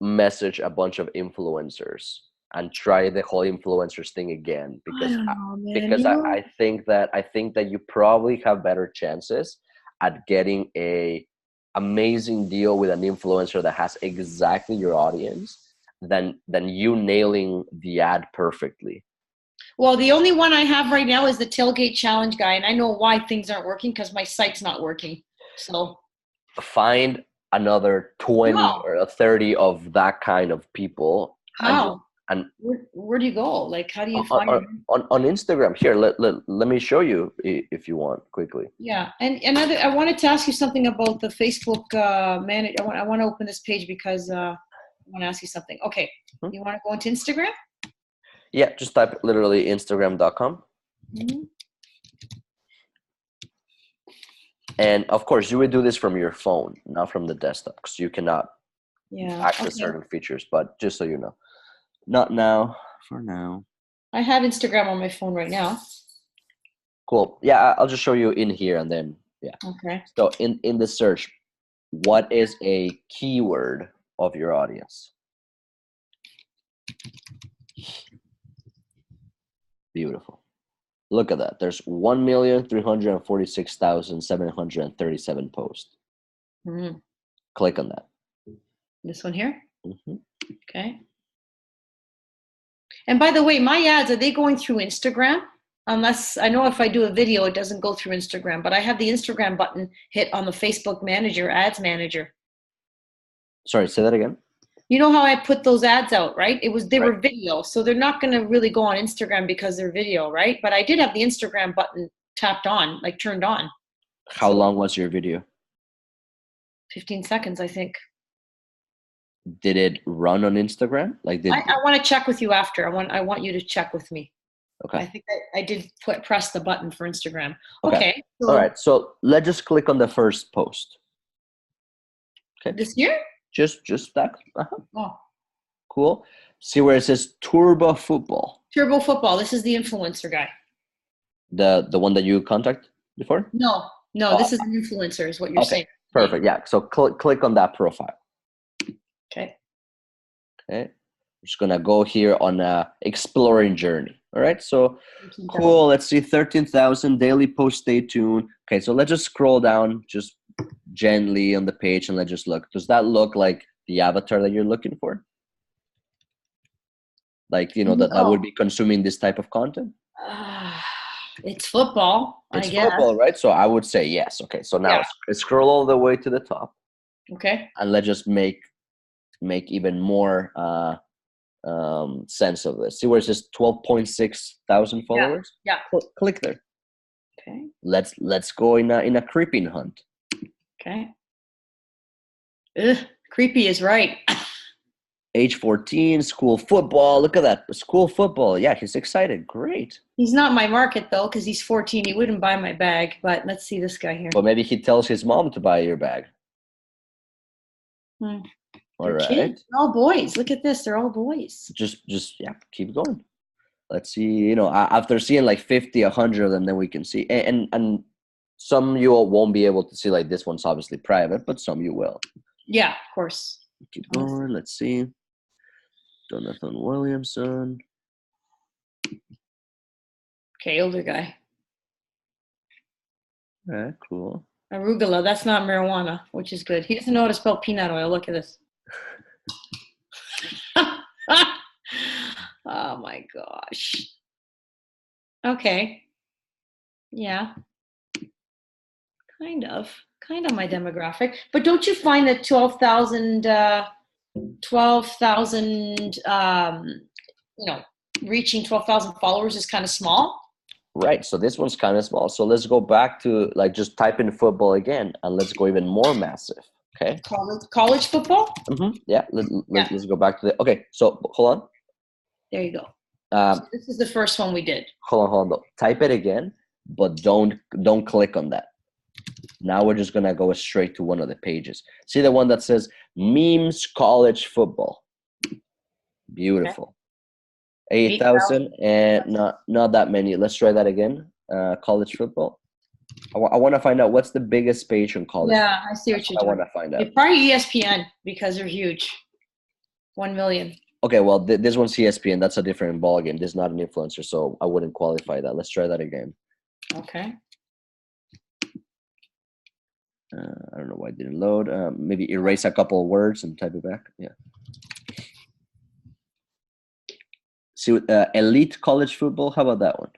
Speaker 2: message a bunch of influencers and try the whole influencers thing again, because I think that you probably have better chances at getting a amazing deal with an influencer that has exactly your audience than you nailing the ad perfectly.
Speaker 1: Well, the only one I have right now is the Tailgate Challenge guy, and I know why things aren't working, because my site's not working. So
Speaker 2: find another 20 or 30 of that kind of people.
Speaker 1: How? And where do you go? Like, how do you find it?
Speaker 2: On Instagram? Here, let me show you if you want quickly.
Speaker 1: Yeah, and another, I wanted to ask you something about the Facebook manage. I want to open this page because I want to ask you something. Okay, you want to go into Instagram?
Speaker 2: Yeah, just type literally Instagram.com. And of course, you would do this from your phone, not from the desktop, because you cannot access certain features. But just so you know, not now. For now,
Speaker 1: I have Instagram on my phone right now.
Speaker 2: cool. Yeah, I'll just show you in here, and then yeah.
Speaker 1: Okay.
Speaker 2: So in the search, what is a keyword of your audience? Beautiful. Look at that. There's 1,346,737 posts.
Speaker 1: Mm-hmm.
Speaker 2: Click on that.
Speaker 1: This one here?
Speaker 2: Mm-hmm.
Speaker 1: Okay. And by the way, my ads, are they going through Instagram? Unless, I know if I do a video, it doesn't go through Instagram, but I have the Instagram button hit on the Facebook Manager, Ads Manager.
Speaker 2: Sorry, say that again.
Speaker 1: You know how I put those ads out, right? They
Speaker 2: Right.
Speaker 1: were video, so they're not going to really go on Instagram because they're video, right? But I did have the Instagram button tapped on, like turned on.
Speaker 2: How long was your video?
Speaker 1: 15 seconds, I think.
Speaker 2: Did it run on Instagram? Like
Speaker 1: I want to check with you after. I want you to check with me.
Speaker 2: Okay.
Speaker 1: I think I did press the button for Instagram.
Speaker 2: Okay.
Speaker 1: Okay. So
Speaker 2: all right. So let's just click on the first post. Okay.
Speaker 1: This year?
Speaker 2: Just that.
Speaker 1: Oh.
Speaker 2: Cool. See where it says Turbo Football.
Speaker 1: Turbo Football. This is the influencer guy.
Speaker 2: The one that you contacted before?
Speaker 1: No, this is an influencer is what you're saying.
Speaker 2: Perfect. Yeah. So click on that profile.
Speaker 1: Okay.
Speaker 2: Okay. I'm just gonna go here on a exploring journey. All right. So cool. Let's see. 13,000 daily post. Stay tuned. Okay. So let's just scroll down just gently on the page and let's just look. Does that look like the avatar that you're looking for? Like, that would be consuming this type of content?
Speaker 1: It's football, I guess. It's
Speaker 2: football, right? So I would say yes. Okay. So now scroll all the way to the top.
Speaker 1: Okay.
Speaker 2: And let's just make even more sense of this. See where it says 12.6 thousand followers?
Speaker 1: Yeah.
Speaker 2: Click there.
Speaker 1: Okay.
Speaker 2: Let's go in a creeping hunt.
Speaker 1: Okay. Ugh, creepy is right.
Speaker 2: Age 14, school football. Look at that. School football. Yeah, he's excited. Great.
Speaker 1: He's not my market, though, because he's 14. He wouldn't buy my bag. But let's see this guy here.
Speaker 2: Well, maybe he tells his mom to buy your bag.
Speaker 1: All
Speaker 2: right.
Speaker 1: Kids. They're all boys. Look at this. They're all boys.
Speaker 2: Just keep going. Let's see. After seeing like 50, 100 of them, then we can see. And some you all won't be able to see. Like this one's obviously private, but some you will.
Speaker 1: Yeah, of course.
Speaker 2: Keep going. Let's see. Jonathan Williamson.
Speaker 1: Okay, older guy.
Speaker 2: All right, cool.
Speaker 1: Arugula, that's not marijuana, which is good. He doesn't know how to spell peanut oil. Look at this. Oh my gosh. Okay. Yeah. Kind of my demographic. But don't you find that 12,000, reaching 12,000 followers is kind of small?
Speaker 2: Right. So this one's kind of small. So let's go back to just type in football again and let's go even more massive. Okay.
Speaker 1: College football?
Speaker 2: Mm-hmm. Yeah. Let's go back to okay. So hold on.
Speaker 1: There you go. So this is the first one we did.
Speaker 2: Hold on. Type it again, but don't click on that. Now we're just gonna go straight to one of the pages. See the one that says memes college football. Beautiful. Okay. 8,000 and not that many. Let's try that again. College football. I want to find out what's the biggest page on college.
Speaker 1: Yeah, I see what you're doing.
Speaker 2: I want to find out.
Speaker 1: It's probably ESPN because they're huge. 1 million.
Speaker 2: Okay, well, this one's ESPN. That's a different ballgame. This is not an influencer, so I wouldn't qualify that. Let's try that again.
Speaker 1: Okay.
Speaker 2: I don't know why it didn't load. Maybe erase a couple of words and type it back. Yeah. See, elite college football. How about that one?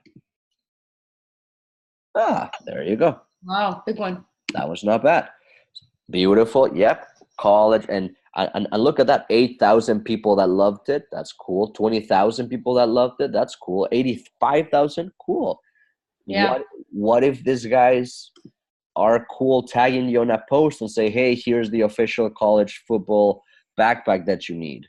Speaker 2: There you go.
Speaker 1: Wow, big one.
Speaker 2: That was not bad. Beautiful. Yep. College and look at that. 8,000 people that loved it. That's cool. 20,000 people that loved it. That's cool. 85,000. Cool.
Speaker 1: Yeah.
Speaker 2: What if these guys are cool tagging you on a post and say, hey, here's the official college football backpack that you need?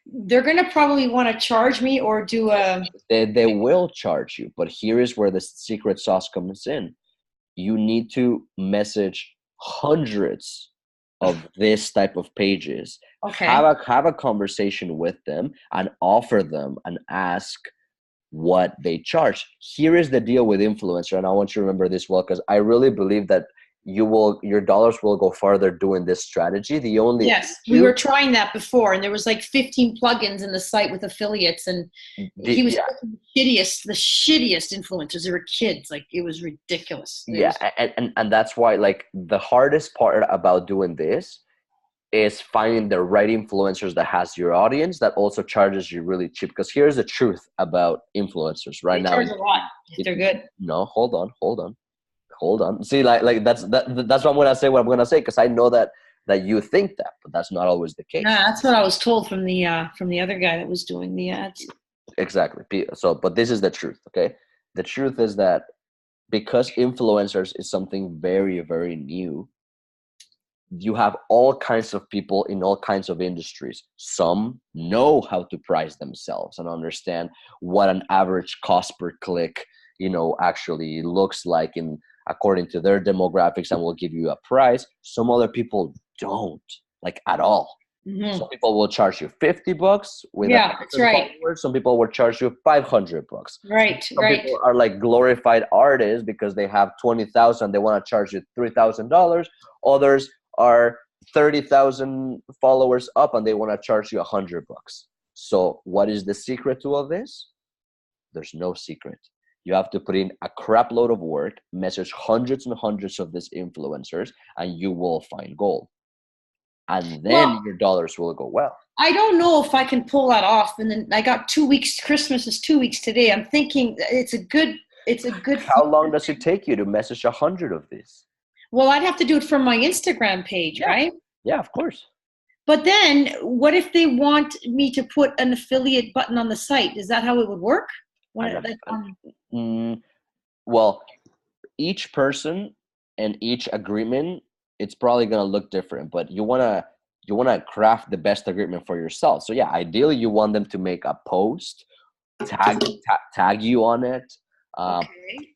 Speaker 1: They're going to probably want to charge me or do a...
Speaker 2: They will charge you, but here is where the secret sauce comes in. you need to message hundreds of this type of pages.
Speaker 1: Okay.
Speaker 2: Have a conversation with them and offer them and ask what they charge. Here is the deal with influencer, and I want you to remember this well, because I really believe that your dollars will go farther doing this strategy. The only
Speaker 1: Yes, we were trying that before, and there was like 15 plugins in the site with affiliates, and he was the shittiest influencers. They were kids, like it was ridiculous.
Speaker 2: And that's why, like, the hardest part about doing this is finding the right influencers that has your audience that also charges you really cheap. Because here's the truth about influencers right now.
Speaker 1: They charge a lot if they're good.
Speaker 2: No, hold on. See, like that's what I'm gonna say. What I'm gonna say, because I know that you think that, but that's not always the case.
Speaker 1: Yeah, that's what I was told from the other guy that was doing the ads.
Speaker 2: Exactly. So, but this is the truth. Okay, the truth is that because influencers is something very, very new, you have all kinds of people in all kinds of industries. Some know how to price themselves and understand what an average cost per click, actually looks like according to their demographics, and will give you a price. Some other people don't, like, at all. Mm-hmm. Some people will charge you $50 with
Speaker 1: that's right.
Speaker 2: followers. Some people will charge you $500.
Speaker 1: Right.
Speaker 2: Some people are like glorified artists because they have 20,000. They want to charge you $3,000. Others are 30,000 followers up and they want to charge you $100. So what is the secret to all this? There's no secret. You have to put in a crap load of work, message hundreds and hundreds of these influencers, and you will find gold. And then your dollars will go well.
Speaker 1: I don't know if I can pull that off. And then I got 2 weeks. Christmas is 2 weeks today. I'm thinking it's a good.
Speaker 2: How long does it take you to message 100 of these?
Speaker 1: Well, I'd have to do it from my Instagram page, right?
Speaker 2: Yeah, of course.
Speaker 1: But then what if they want me to put an affiliate button on the site? Is that how it would work?
Speaker 2: Well, each person and each agreement, it's probably going to look different, but you want to craft the best agreement for yourself. So yeah, ideally you want them to make a post, tag you on it,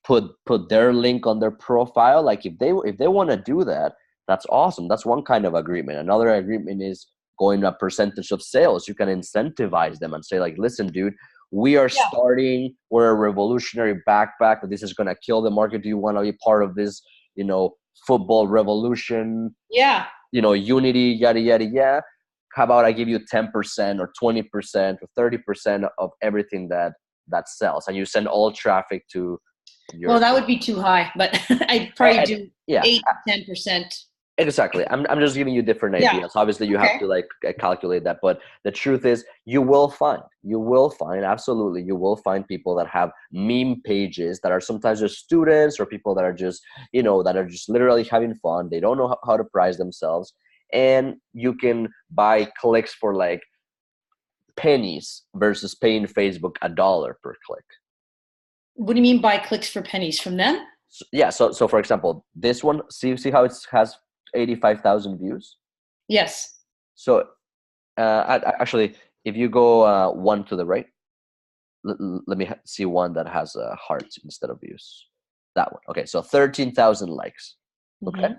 Speaker 2: put their link on their profile. Like if they want to do that, that's awesome. That's one kind of agreement. Another agreement is going a percentage of sales. You can incentivize them and say, like, listen, dude, we are starting, we're a revolutionary backpack, but this is going to kill the market. Do you want to be part of this, football revolution?
Speaker 1: Yeah.
Speaker 2: Unity, yada, yada, yada. How about I give you 10% or 20% or 30% of everything that sells, and you send all traffic to your...
Speaker 1: Well, that would be too high, but I'd probably do 8 to 10%.
Speaker 2: Exactly. I'm just giving you different ideas. Yeah. Obviously, you have to calculate that. But the truth is, you will find, absolutely, you will find people that have meme pages that are sometimes just students or people that are just, that are just literally having fun. They don't know how to price themselves. And you can buy clicks for like pennies versus paying Facebook $1 per click.
Speaker 1: What do you mean by clicks for pennies from them?
Speaker 2: So for example, this one, see how it has 85,000 views?
Speaker 1: Yes.
Speaker 2: So actually, if you go one to the right, let me see one that has hearts instead of views. That one. Okay, so 13,000 likes. Okay. Mm-hmm.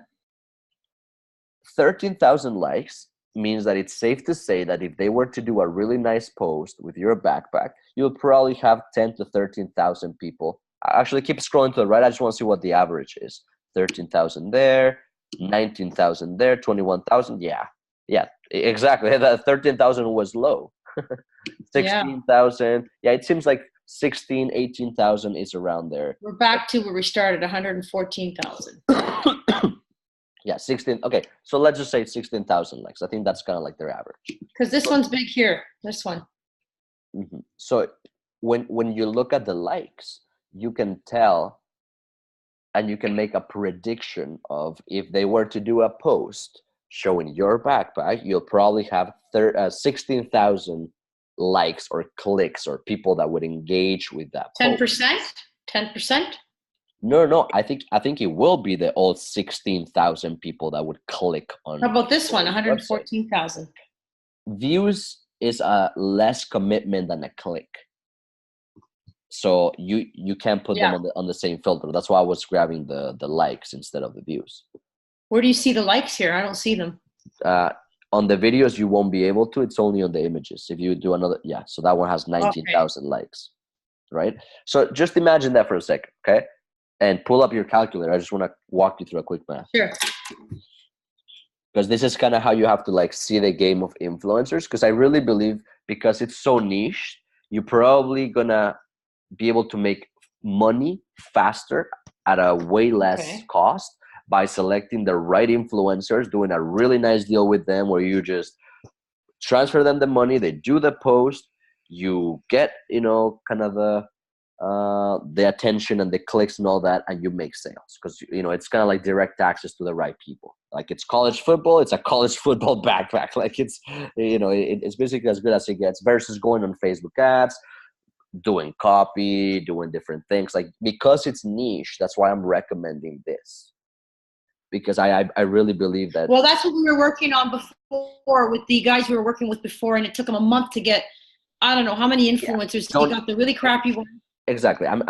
Speaker 2: 13,000 likes means that it's safe to say that if they were to do a really nice post with your backpack, you'll probably have 10 to 13,000 people. Actually, keep scrolling to the right. I just want to see what the average is. 13,000 there, 19,000 there, 21,000. Yeah, exactly. That 13,000 was low. 16,000. Yeah, it seems like 16, 18,000 is around there.
Speaker 1: We're back to where we started, 114,000.
Speaker 2: Yeah, 16. Okay, so let's just say 16,000 likes. I think that's kind of like their average.
Speaker 1: Because this one's big here. This one.
Speaker 2: Mm-hmm. So when you look at the likes, you can tell and you can make a prediction of if they were to do a post showing your backpack, you'll probably have 16,000 likes or clicks or people that would engage with that.
Speaker 1: 10%? 10%?
Speaker 2: No. I think it will be the all 16,000 people that would click on.
Speaker 1: How about this one? 114,000.
Speaker 2: Views is a less commitment than a click. So you can't put them
Speaker 1: Yeah.
Speaker 2: on the same filter. That's why I was grabbing the likes instead of the views.
Speaker 1: Where do you see the likes here? I don't see them.
Speaker 2: On the videos you won't be able to. It's only on the images. If you do another, yeah. So that one has
Speaker 1: Okay.
Speaker 2: 19,000 likes, right? So just imagine that for a second, okay? And pull up your calculator. I just want to walk you through a quick math.
Speaker 1: Sure.
Speaker 2: Because this is kind of how you have to like see the game of influencers. Because I really believe, because it's so niche, you're probably gonna be able to make money faster at a way less cost by selecting the right influencers, doing a really nice deal with them where you just transfer them the money, they do the post, you get, kind of the attention and the clicks and all that, and you make sales. Because it's kind of like direct access to the right people. Like, it's college football, it's a college football backpack. Like, it's it's basically as good as it gets, versus going on Facebook ads, doing copy, doing different things. Like, because it's niche, that's why I'm recommending this, because I really believe that.
Speaker 1: Well, that's what we were working on before with the guys we were working with before, and it took them a month to get, I don't know how many influencers. He got the really crappy one.
Speaker 2: Exactly. I'm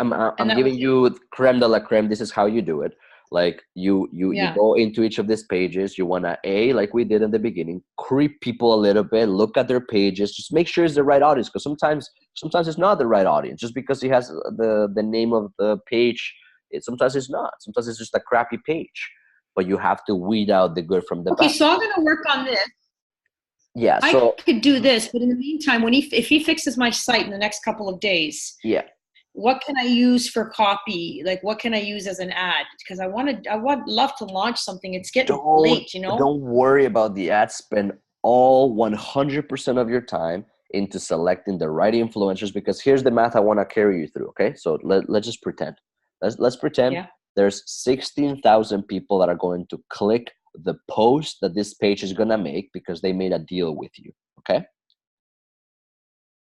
Speaker 2: giving you creme de la creme. This is how you do it. Like, you go into each of these pages. You want to, like we did in the beginning, creep people a little bit, look at their pages, just make sure it's the right audience. Because sometimes it's not the right audience. Just because he has the name of the page, sometimes it's not. Sometimes it's just a crappy page. But you have to weed out the good from the bad.
Speaker 1: Okay, so I'm going to work on this.
Speaker 2: Yeah,
Speaker 1: so I could do this, but in the meantime, if he fixes my site in the next couple of days, what can I use for copy? Like, what can I use as an ad? Because I would love to launch something. It's getting late,
Speaker 2: Don't worry about the ads. Spend all 100% of your time into selecting the right influencers, because here's the math I want to carry you through. Okay, so let's just pretend. Let's pretend there's 16,000 people that are going to click the post that this page is gonna make because they made a deal with you. Okay.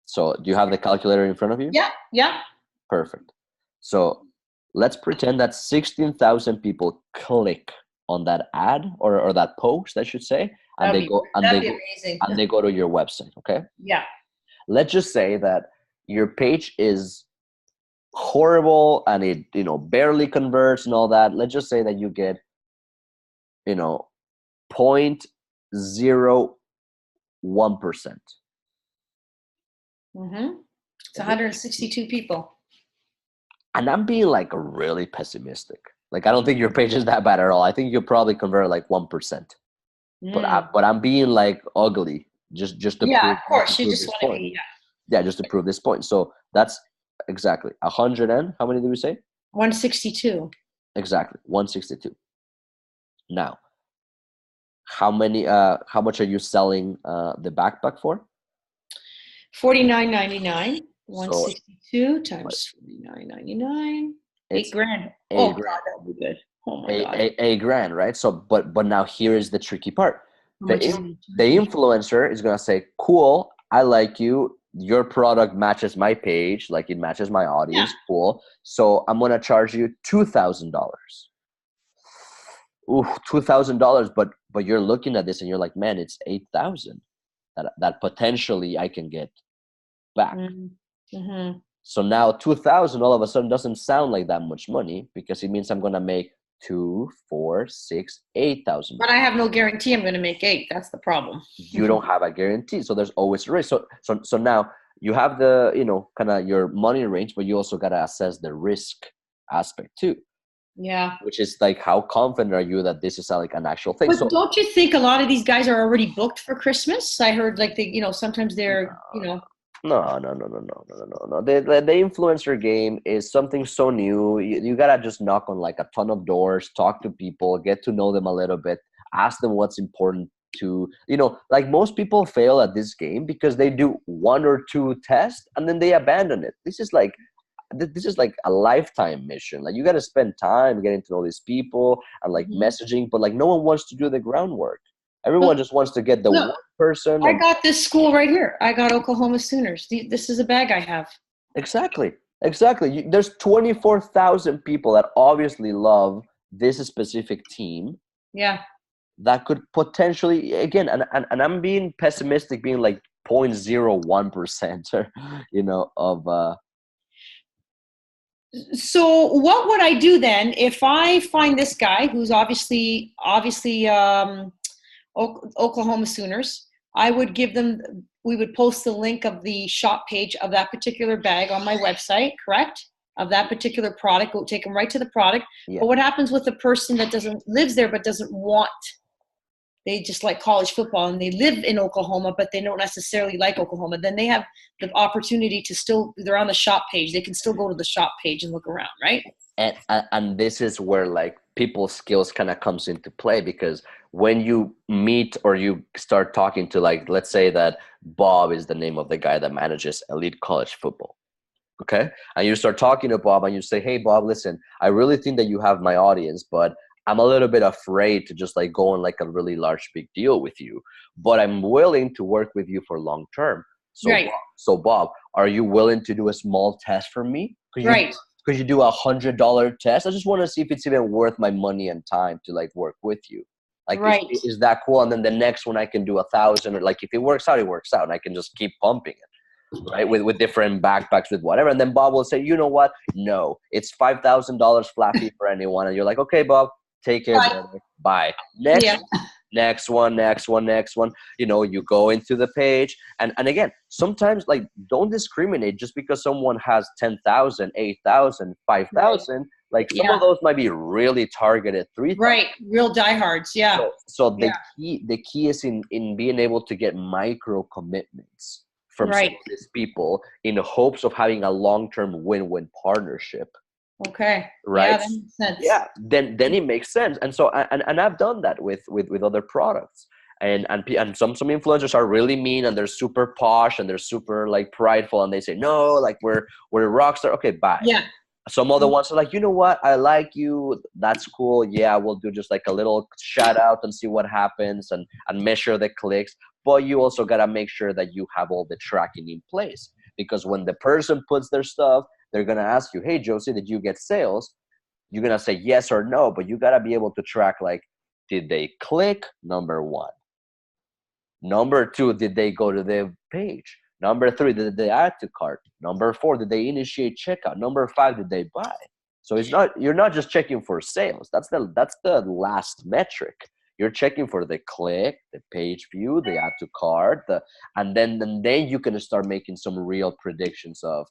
Speaker 2: So do you have the calculator in front of you?
Speaker 1: Yeah.
Speaker 2: Perfect. So let's pretend that 16,000 people click on that ad or that post, I should say, and they go to your website. Okay.
Speaker 1: Yeah.
Speaker 2: Let's just say that your page is horrible and it barely converts and all that. Let's just say that you get 0.01%.
Speaker 1: It's 162 people.
Speaker 2: And I'm being like really pessimistic. Like, I don't think your page is that bad at all. I think you'll probably convert like 1%. But I'm being like ugly just to prove,
Speaker 1: of course, you just want to be
Speaker 2: just to prove this point. So that's exactly 100 and how many did we say?
Speaker 1: 162.
Speaker 2: Exactly, 162. Now, how much are you selling the backpack for?
Speaker 1: $49.99. 162 times $49.99. $8,000. Oh God, that would be good. Oh my God.
Speaker 2: $8,000, right? So, but now here is the tricky part. The influencer is gonna say, "Cool, I like you. Your product matches my page, like it matches my audience. Cool. So I'm gonna charge you $2,000." Ooh, $2,000. But you're looking at this and you're like, man, it's 8,000 that potentially I can get back.
Speaker 1: Mm-hmm.
Speaker 2: So now 2,000 all of a sudden doesn't sound like that much money, because it means I'm gonna make 2, 4, 6, 8,000.
Speaker 1: But I have no guarantee I'm gonna make 8. That's the problem.
Speaker 2: You don't have a guarantee, so there's always a risk. So now you have the kind of your money range, but you also gotta assess the risk aspect too.
Speaker 1: Yeah.
Speaker 2: Which is like, how confident are you that this is like an actual thing?
Speaker 1: But don't you think a lot of these guys are already booked for Christmas? I heard like they, sometimes they're,
Speaker 2: No. The influencer game is something so new. You gotta just knock on like a ton of doors, talk to people, get to know them a little bit, ask them what's important to, like most people fail at this game because they do 1 or 2 tests and then they abandon it. This is like a lifetime mission. Like, you got to spend time getting to know these people and like messaging, but like no one wants to do the groundwork. Everyone just wants to get the one person.
Speaker 1: I got this school right here. I got Oklahoma Sooners. This is a bag I have.
Speaker 2: Exactly. There's 24,000 people that obviously love this specific team.
Speaker 1: Yeah.
Speaker 2: That could potentially, again, and I'm being pessimistic, being like 0.01%, of
Speaker 1: So what would I do then if I find this guy who's obviously Oklahoma Sooners? I would give them. We would post the link of the shop page of that particular bag on my website, correct? Of that particular product, go take them right to the product.
Speaker 2: Yeah.
Speaker 1: But what happens with the person that doesn't lives there but doesn't want? They just like college football and they live in Oklahoma, but they don't necessarily like Oklahoma. Then they have the opportunity to still, they're on the shop page. They can still go to the shop page and look around, right?
Speaker 2: And this is where like people's skills kind of comes into play, because when you meet or you start talking to, like, let's say that Bob is the name of the guy that manages elite college football. Okay. And you start talking to Bob and you say, hey, Bob, listen, I really think that you have my audience, but I'm a little bit afraid to just like go on like a really large, big deal with you, but I'm willing to work with you for long term. So,
Speaker 1: Right.
Speaker 2: Bob, are you willing to do a small test for me?
Speaker 1: Right.
Speaker 2: Could you do $100 test? I just want to see if it's even worth my money and time to like work with you. Like,
Speaker 1: right.
Speaker 2: is that cool? And then the next one I can do 1,000, or like if it works out, it works out, and I can just keep pumping it, right? With different backpacks, with whatever. And then Bob will say, you know what? No, it's $5,000 flat fee for anyone. And you're like, okay, Bob, take care. Bye. Next one. You know, you go into the page, and again, sometimes like don't discriminate just because someone has 10,000, 8,000, 5,000. Like some of those might be really targeted 3,000.
Speaker 1: Right, real diehards. Yeah.
Speaker 2: So the key is in being able to get micro commitments from some of these people in the hopes of having a long-term win-win partnership.
Speaker 1: Okay.
Speaker 2: Right.
Speaker 1: Yeah, that makes sense.
Speaker 2: Yeah. Then it makes sense. And so and I've done that with other products. And some influencers are really mean, and they're super posh, and they're super like prideful, and they say, no, like we're a rock star. Okay, bye.
Speaker 1: Yeah.
Speaker 2: Some other ones are like, you know what? I like you. That's cool. Yeah, we'll do just like a little shout out and see what happens, and measure the clicks. But you also got to make sure that you have all the tracking in place, because when the person puts their stuff, they're going to ask you, hey, Josie, did you get sales? You're going to say yes or no, but you got to be able to track, like, did they click? Number one. Number two, did they go to the page? Number three, did they add to cart? Number four, did they initiate checkout? Number five, did they buy? So you're not just checking for sales. That's the last metric. You're checking for the click, the page view, the add to cart, and then you can start making some real predictions of,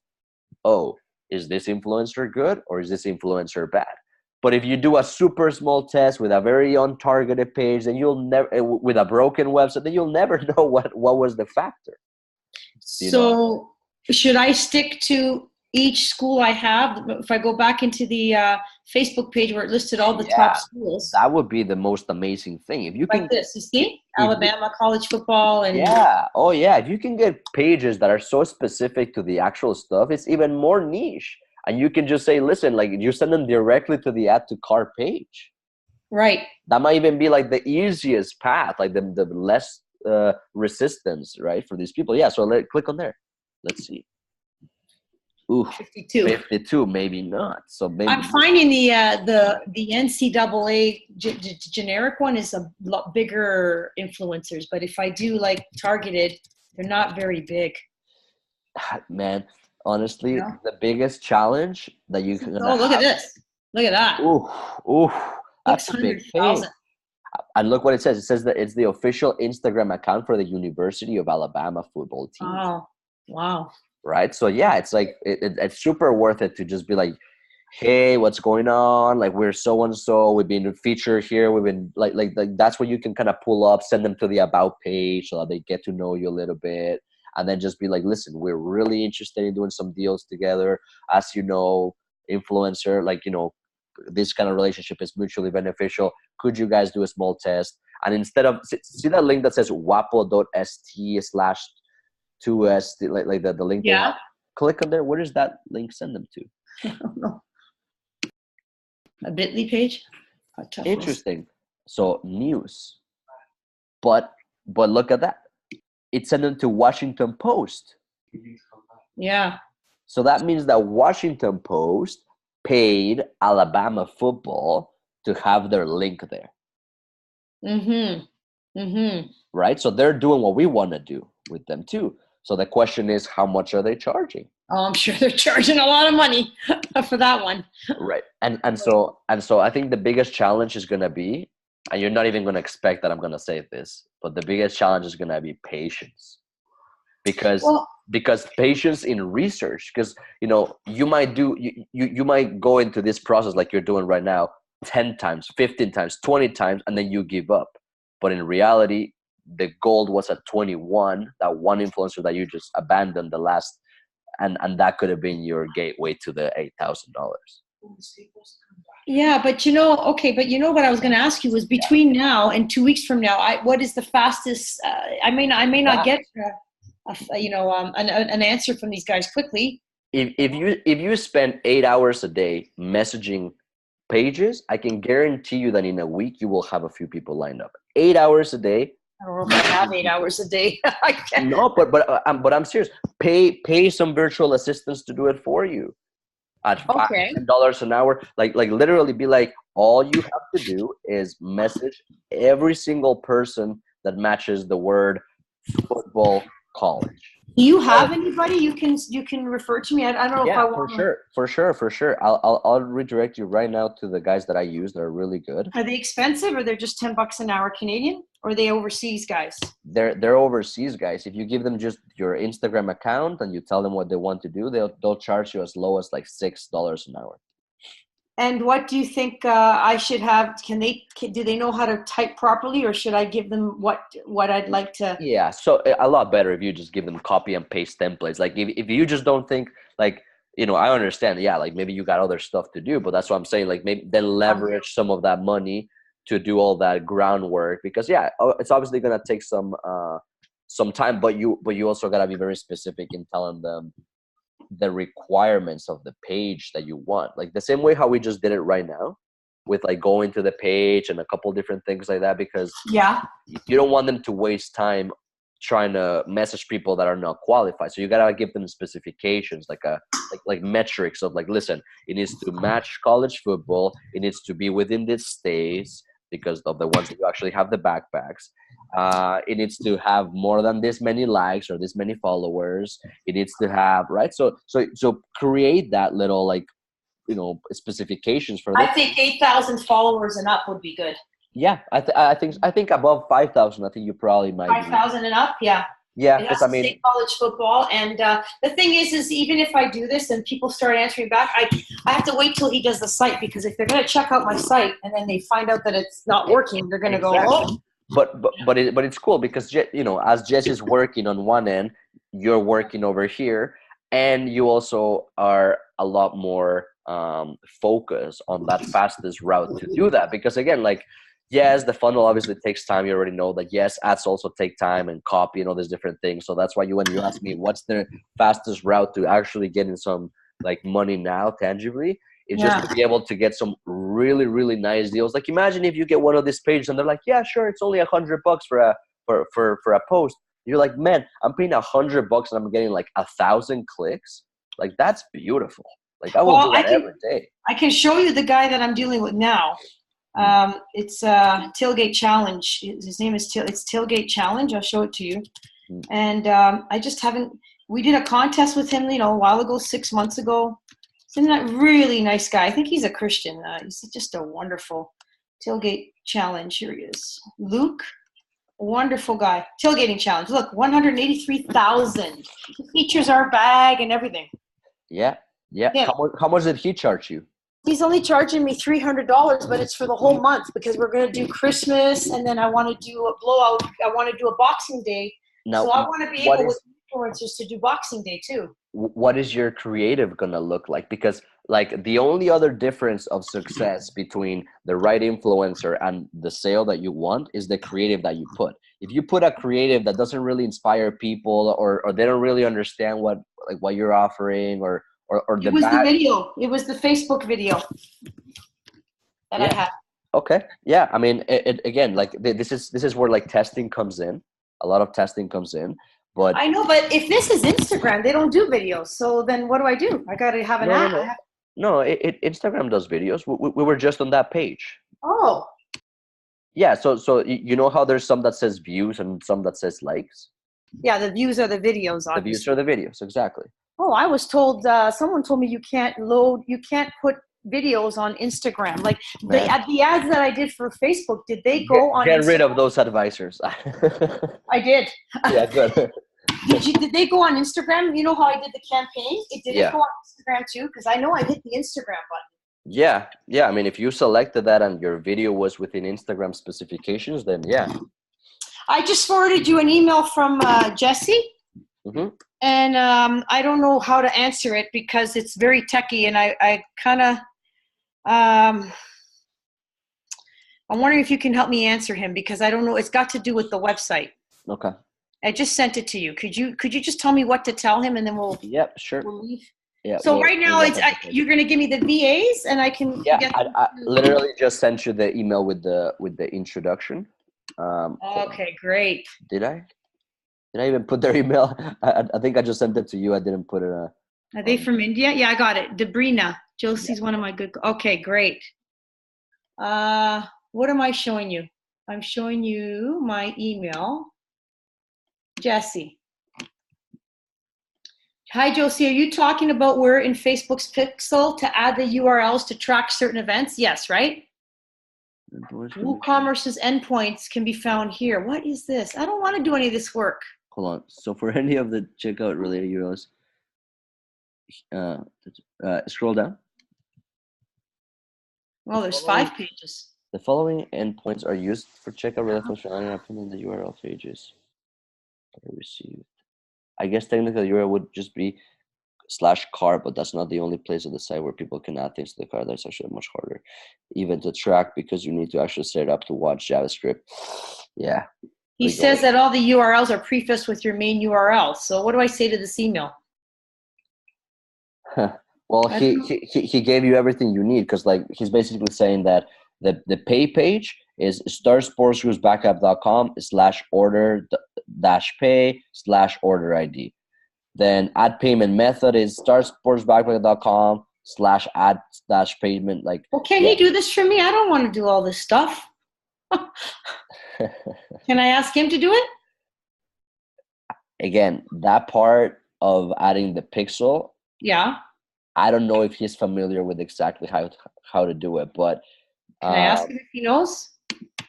Speaker 2: oh, is this influencer good or is this influencer bad? But if you do a super small test with a very untargeted page, then you'll never, with a broken website, then you'll never know what was the factor.
Speaker 1: So should I stick to each school I have? If I go back into the Facebook page where it listed all the top schools,
Speaker 2: that would be the most amazing thing. If you
Speaker 1: like
Speaker 2: can,
Speaker 1: this, you see, Alabama college football, and
Speaker 2: if you can get pages that are so specific to the actual stuff, it's even more niche. And you can just say, listen, like you send them directly to the add to cart page.
Speaker 1: Right.
Speaker 2: That might even be like the easiest path, like the less resistance, right, for these people. Yeah. So click on there. Let's see. Ooh, 52, maybe not. So maybe
Speaker 1: I'm finding the NCAA generic one is a lot bigger influencers, but if I do like targeted, they're not very big.
Speaker 2: Man, honestly, the biggest challenge that you can.
Speaker 1: Oh, look at this! Look at that!
Speaker 2: Ooh, that's a big thing. And look what it says. It says that it's the official Instagram account for the University of Alabama football team.
Speaker 1: Oh, wow.
Speaker 2: Right. So yeah, it's like it's super worth it to just be like, hey, what's going on? Like we're so and so. We've been featured here. We've been like that's where you can kind of pull up, send them to the about page so that they get to know you a little bit, and then just be like, listen, we're really interested in doing some deals together. As you know, influencer, like this kind of relationship is mutually beneficial. Could you guys do a small test? And instead of see that link that says wapo.st/2s, like the link.
Speaker 1: Yeah.
Speaker 2: Click on there. Where does that link send them to?
Speaker 1: I don't know. A Bitly page.
Speaker 2: Interesting. So news, but look at that. It sent them to Washington Post.
Speaker 1: Yeah.
Speaker 2: So that means that Washington Post paid Alabama football to have their link there. Right? So they're doing what we want to do with them too. So the question is, how much are they charging?
Speaker 1: Oh, I'm sure they're charging a lot of money for that one.
Speaker 2: Right. And so I think the biggest challenge is gonna be, and you're not even gonna expect that I'm gonna say this, but the biggest challenge is gonna be patience. Because
Speaker 1: Well,
Speaker 2: patience in research, because you might go into this process like you're doing right now 10 times, 15 times, 20 times, and then you give up. But in reality, the gold was at 21, that one influencer that you just abandoned the last, and that could have been your gateway to the $8,000.
Speaker 1: yeah, but okay, but what I was going to ask you was between now and 2 weeks from now, what is the fastest? I may not get an answer from these guys quickly.
Speaker 2: If you spend 8 hours a day messaging pages, I can guarantee you that in a week you will have a few people lined up. 8 hours a day.
Speaker 1: I don't know if I have 8 hours a day. I can't.
Speaker 2: No, but I'm serious. Pay some virtual assistants to do it for you at
Speaker 1: Okay.
Speaker 2: $5-10 an hour. Like literally be like, all you have to do is message every single person that matches the word football college.
Speaker 1: Do you have anybody you can refer to me? I don't know if I want.
Speaker 2: For sure. I'll redirect you right now to the guys that I use that are really good.
Speaker 1: Are they expensive, or they're just $10 an hour Canadian, or are they overseas guys?
Speaker 2: They're overseas guys. If you give them just your Instagram account and you tell them what they want to do, they'll charge you as low as like $6 an hour.
Speaker 1: And what do you think I should have? Do they know how to type properly, or should I give them what I'd like to?
Speaker 2: Yeah, so a lot better if you just give them copy and paste templates. Like if you just don't think, like, I understand, yeah, like maybe you got other stuff to do, but that's what I'm saying. Like maybe then leverage some of that money to do all that groundwork, because yeah, it's obviously gonna take some time, but you also gotta be very specific in telling them the requirements of the page that you want, like the same way how we just did it right now with like going to the page and a couple different things like that, because
Speaker 1: yeah,
Speaker 2: you don't want them to waste time trying to message people that are not qualified. So you gotta give them specifications, like metrics of like, listen, it needs to match college football, it needs to be within this states because of the ones that you actually have the backpacks. It needs to have more than this many likes or this many followers. It needs to have, right? So create that little like, specifications for that.
Speaker 1: I think 8,000 followers and up would be good.
Speaker 2: Yeah, I think above 5,000, I think you probably might
Speaker 1: 5,000 and up, yeah.
Speaker 2: Yeah,
Speaker 1: because I mean, college football, and the thing is even if I do this and people start answering back, I have to wait till he does the site, because if they're going to check out my site and then they find out that it's not working, they're going to go, oh.
Speaker 2: But it's cool because as Jess is working on one end, you're working over here, and you also are a lot more focused on that fastest route to do that, because again, like, yes, the funnel obviously takes time. You already know that. Yes, ads also take time and copy and all these different things. So that's why when you ask me what's the fastest route to actually getting some like money now tangibly, it's just to be able to get some really, really nice deals. Like imagine if you get one of these pages and they're like, yeah, sure, it's only $100 for a post. You're like, man, I'm paying $100 and I'm getting like 1,000 clicks. Like that's beautiful. Like I will do that every day.
Speaker 1: I can show you the guy that I'm dealing with now. It's Tailgate Challenge. His name is Tailgate Challenge. I'll show it to you. And I just haven't. We did a contest with him, a while ago, 6 months ago. Isn't that really nice guy? I think he's a Christian. He's just a wonderful Tailgate Challenge. Here he is, Luke. Wonderful guy. Tailgating Challenge. Look, 183,000. He features our bag and everything.
Speaker 2: Yeah. How much did he charge you?
Speaker 1: He's only charging me $300, but it's for the whole month because we're going to do Christmas, and then I want to do a blowout. I want to do a Boxing Day. Now, so I want to be able with influencers to do Boxing Day too.
Speaker 2: What is your creative going to look like? Because like the only other difference of success between the right influencer and the sale that you want is the creative that you put. If you put a creative that doesn't really inspire people, or they don't really understand what you're offering, or
Speaker 1: it was the video. It was the Facebook video that I had.
Speaker 2: Okay. Yeah. I mean, it again, like this is where like testing comes in. A lot of testing comes in. But
Speaker 1: I know, but if this is Instagram, they don't do videos. So then what do? I got to have an ad.
Speaker 2: No, Instagram does videos. We were just on that page.
Speaker 1: Oh.
Speaker 2: Yeah. So you know how there's some that says views and some that says likes?
Speaker 1: Yeah, the views are the videos. Obviously.
Speaker 2: The views are the videos. Exactly.
Speaker 1: Oh, I was told, someone told me you can't put videos on Instagram. Like
Speaker 2: Man,
Speaker 1: the ads that I did for Facebook, did they go on
Speaker 2: get rid
Speaker 1: Instagram?
Speaker 2: of those advisors.
Speaker 1: I did.
Speaker 2: Yeah, good.
Speaker 1: Did they go on Instagram? You know how I did the campaign? Did it
Speaker 2: Yeah.
Speaker 1: go on Instagram too? Because I know I hit the Instagram button.
Speaker 2: Yeah, yeah. I mean, if you selected that and your video was within Instagram specifications, then yeah.
Speaker 1: I just forwarded you an email from Jesse,
Speaker 2: Hmm.
Speaker 1: and I don't know how to answer it because it's very techy, and I kind of I'm wondering if you can help me answer him because I don't know. It's got to do with the website.
Speaker 2: Okay.
Speaker 1: I just sent it to you. Could you just tell me what to tell him, and then
Speaker 2: Yep, sure.
Speaker 1: we'll leave.
Speaker 2: Yeah.
Speaker 1: So
Speaker 2: we'll-
Speaker 1: right now,
Speaker 2: we'll
Speaker 1: it's
Speaker 2: get that.
Speaker 1: you're going to give me the VAs, and I can
Speaker 2: Yeah,
Speaker 1: get.
Speaker 2: I literally just sent you the email with the introduction. Hold on.
Speaker 1: Okay, great.
Speaker 2: Did I? Did I even put their email? I think I just sent it to you. I didn't put it.
Speaker 1: Are they from India? Yeah, I got it. Debrina. Josie's one of my good. Okay, great. What am I showing you? I'm showing you my email. Jesse. Hi, Josie. Are you talking about where in Facebook's Pixel to add the URLs to track certain events? Yes, right? WooCommerce's endpoints can be found here. What is this? I don't want to do any of this work.
Speaker 2: Hold on. So for any of the checkout related URLs, scroll down.
Speaker 1: Well, there's 5 pages.
Speaker 2: The following endpoints are used for checkout related functionality and put in the URL pages. Received. I guess technically the URL would just be /cart, but that's not the only place of the site where people can add things to the cart. That's actually much harder even to track because you need to actually set it up to watch JavaScript. Yeah.
Speaker 1: He says that all the URLs are prefaced with your main URL. So what do I say to this email?
Speaker 2: Well, he gave you everything you need because like he's basically saying that the pay page is starsportsgroups.backup.com/order-pay/order ID. Then add payment method is starsportsbackup.com/add-payment. Like,
Speaker 1: well, can he do this for me? I don't want to do all this stuff. Can I ask him to do it?
Speaker 2: Again, that part of adding the pixel,
Speaker 1: Yeah.
Speaker 2: I don't know if he's familiar with exactly how to do it, but
Speaker 1: can I ask him if he knows?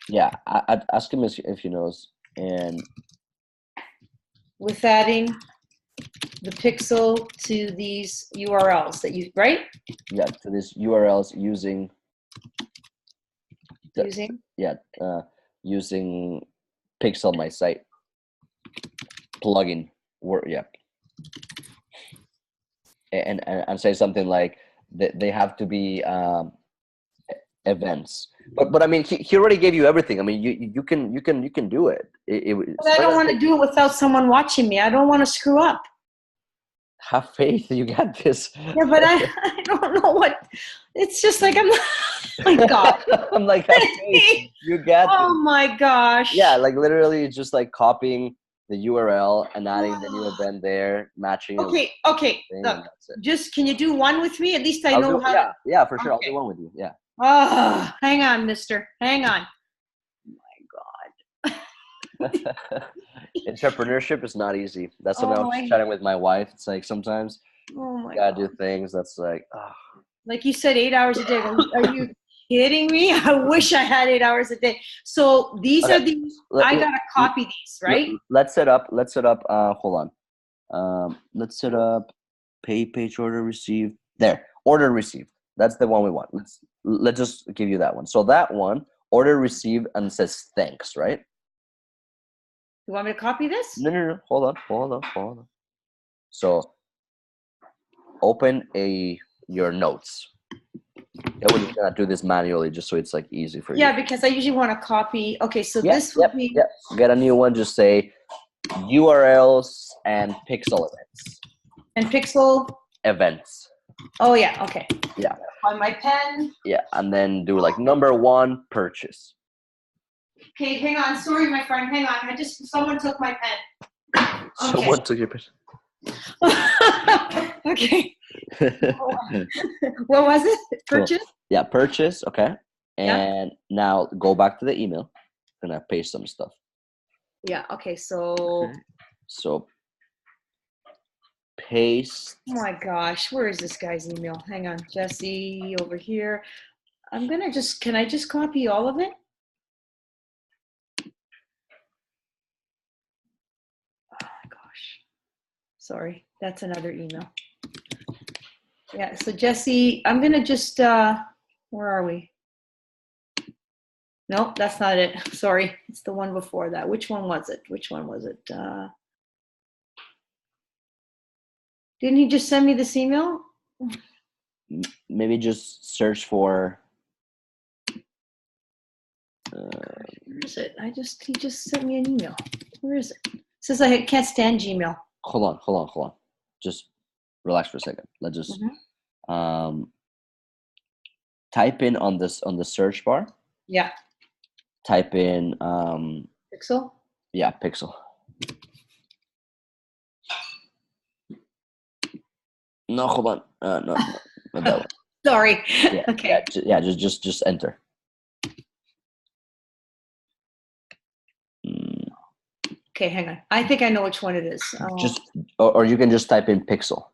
Speaker 2: Yeah, I'd ask him if he knows. And
Speaker 1: with adding the pixel to these URLs that you, right?
Speaker 2: Yeah, to these URLs using using Pixel My Site plugin. Yeah. And say something like they have to be events. But I mean, he already gave you everything. I mean, you can do it.
Speaker 1: But I don't want to do it without someone watching me. I don't want to screw up.
Speaker 2: Have faith. You got this.
Speaker 1: Yeah, but I don't know what. It's just like I'm. Oh my God.
Speaker 2: I'm like, have faith. You got
Speaker 1: Oh
Speaker 2: this.
Speaker 1: my gosh.
Speaker 2: Yeah, like literally just like copying the URL and adding the new event there, matching.
Speaker 1: Okay. Look, just can you do one with me? At least I know how.
Speaker 2: Yeah, for sure. Okay. I'll do one with you. Yeah.
Speaker 1: Oh, hang on, mister. Hang on. Oh my God.
Speaker 2: Entrepreneurship is not easy. That's what I was chatting with my wife. It's like sometimes you gotta do things that's like,
Speaker 1: like you said, 8 hours a day. Are you kidding me? I wish I had 8 hours a day. So these are the. I gotta copy these, right?
Speaker 2: Let's set up. Hold on. Let's set up pay page order received. There, order received. That's the one we want. Let's just give you that one. So that one, order received, and it says thanks, right?
Speaker 1: You want me to copy this?
Speaker 2: No. Hold on. So open your notes. That way you cannot do this manually, just so it's like easy for you.
Speaker 1: Yeah, because I usually want to copy. Okay, so this would be.
Speaker 2: Yeah. Get a new one. Just say URLs and pixel events.
Speaker 1: And pixel
Speaker 2: events.
Speaker 1: Oh yeah. Okay.
Speaker 2: Yeah.
Speaker 1: On my pen.
Speaker 2: Yeah, and then do like number 1 purchase.
Speaker 1: Okay, hang on. Sorry, my friend. Hang on. Someone took my pen. Okay.
Speaker 2: Someone took your pen.
Speaker 1: Okay. What was it? Purchase?
Speaker 2: Cool. Yeah, purchase. Okay. And now go back to the email. I'm gonna paste some stuff.
Speaker 1: Yeah. Okay. So.
Speaker 2: paste.
Speaker 1: Oh my gosh, where is this guy's email? Hang on, Jesse over here. I'm gonna just, can I just copy all of it? Oh my gosh. Sorry, that's another email. Yeah, so Jesse, I'm gonna just, where are we? Nope, that's not it. Sorry, it's the one before that. Which one was it? Which one was it? Didn't he just send me this email?
Speaker 2: Maybe just search for.
Speaker 1: Where is it? He just sent me an email. Where is it? It says I can't stand Gmail.
Speaker 2: Hold on. Just relax for a second. Let's just type in on the search bar.
Speaker 1: Yeah.
Speaker 2: Type in
Speaker 1: Pixel.
Speaker 2: Yeah, Pixel. No, hold on. No, not that one.
Speaker 1: Sorry.
Speaker 2: Yeah,
Speaker 1: okay.
Speaker 2: Just enter.
Speaker 1: Okay, hang on. I think I know which one it is.
Speaker 2: Just or you can just type in Pixel.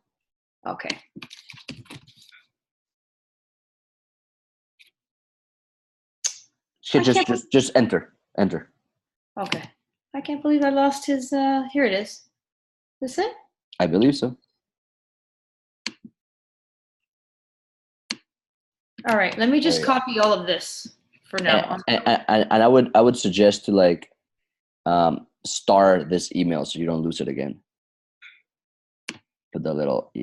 Speaker 1: Okay.
Speaker 2: Just enter. Enter.
Speaker 1: Okay. I can't believe I lost his. Here it is. This it?
Speaker 2: I believe so.
Speaker 1: All right. Let me just copy all of this for now.
Speaker 2: And I would suggest to like star this email so you don't lose it again. Put the little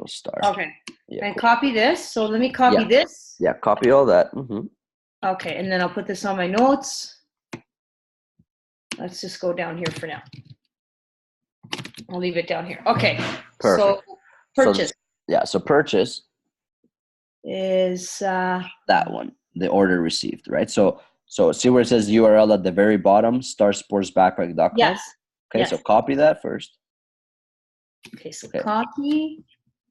Speaker 2: star.
Speaker 1: Okay.
Speaker 2: Yeah,
Speaker 1: and
Speaker 2: cool.
Speaker 1: Copy this. So let me copy this.
Speaker 2: Yeah, copy all that. Mm-hmm.
Speaker 1: Okay, and then I'll put this on my notes. Let's just go down here for now. I'll leave it down here. Okay.
Speaker 2: Perfect.
Speaker 1: So purchase.
Speaker 2: So purchase
Speaker 1: is
Speaker 2: that one, the order received, right? So see where it says URL at the very bottom, starsportsbackpack.com?
Speaker 1: Yes.
Speaker 2: Okay,
Speaker 1: yes.
Speaker 2: So copy that first.
Speaker 1: Okay, so copy.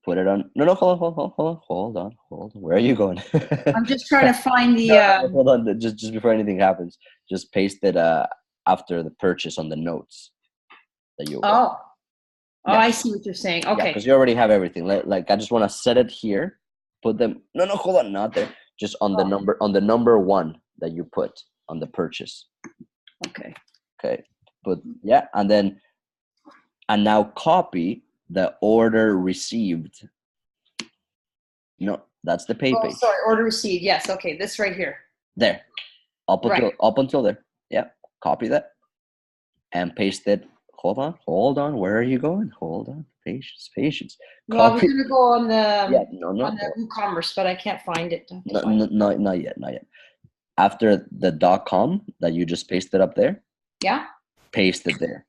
Speaker 2: Put it on. No, hold on. Where are you going?
Speaker 1: I'm just trying to find the.
Speaker 2: No, hold on. Just before anything happens, just paste it after the purchase on the notes that you.
Speaker 1: Oh, I see what you're saying. Okay.
Speaker 2: Because you already have everything. Like I just want to set it here. Put them. No, hold on. Not there. Just on the number one that you put on the purchase.
Speaker 1: Okay.
Speaker 2: And now copy the order received. No, that's the pay page.
Speaker 1: Sorry, order received. Yes. Okay, this right here.
Speaker 2: There. Up until there. Yeah. Copy that and paste it. Hold on. Where are you going? Hold on. Patience.
Speaker 1: No, I was gonna go on the
Speaker 2: on
Speaker 1: the WooCommerce, but I can't find it.
Speaker 2: Not yet. After the .com that you just pasted up there.
Speaker 1: Yeah.
Speaker 2: Paste it there.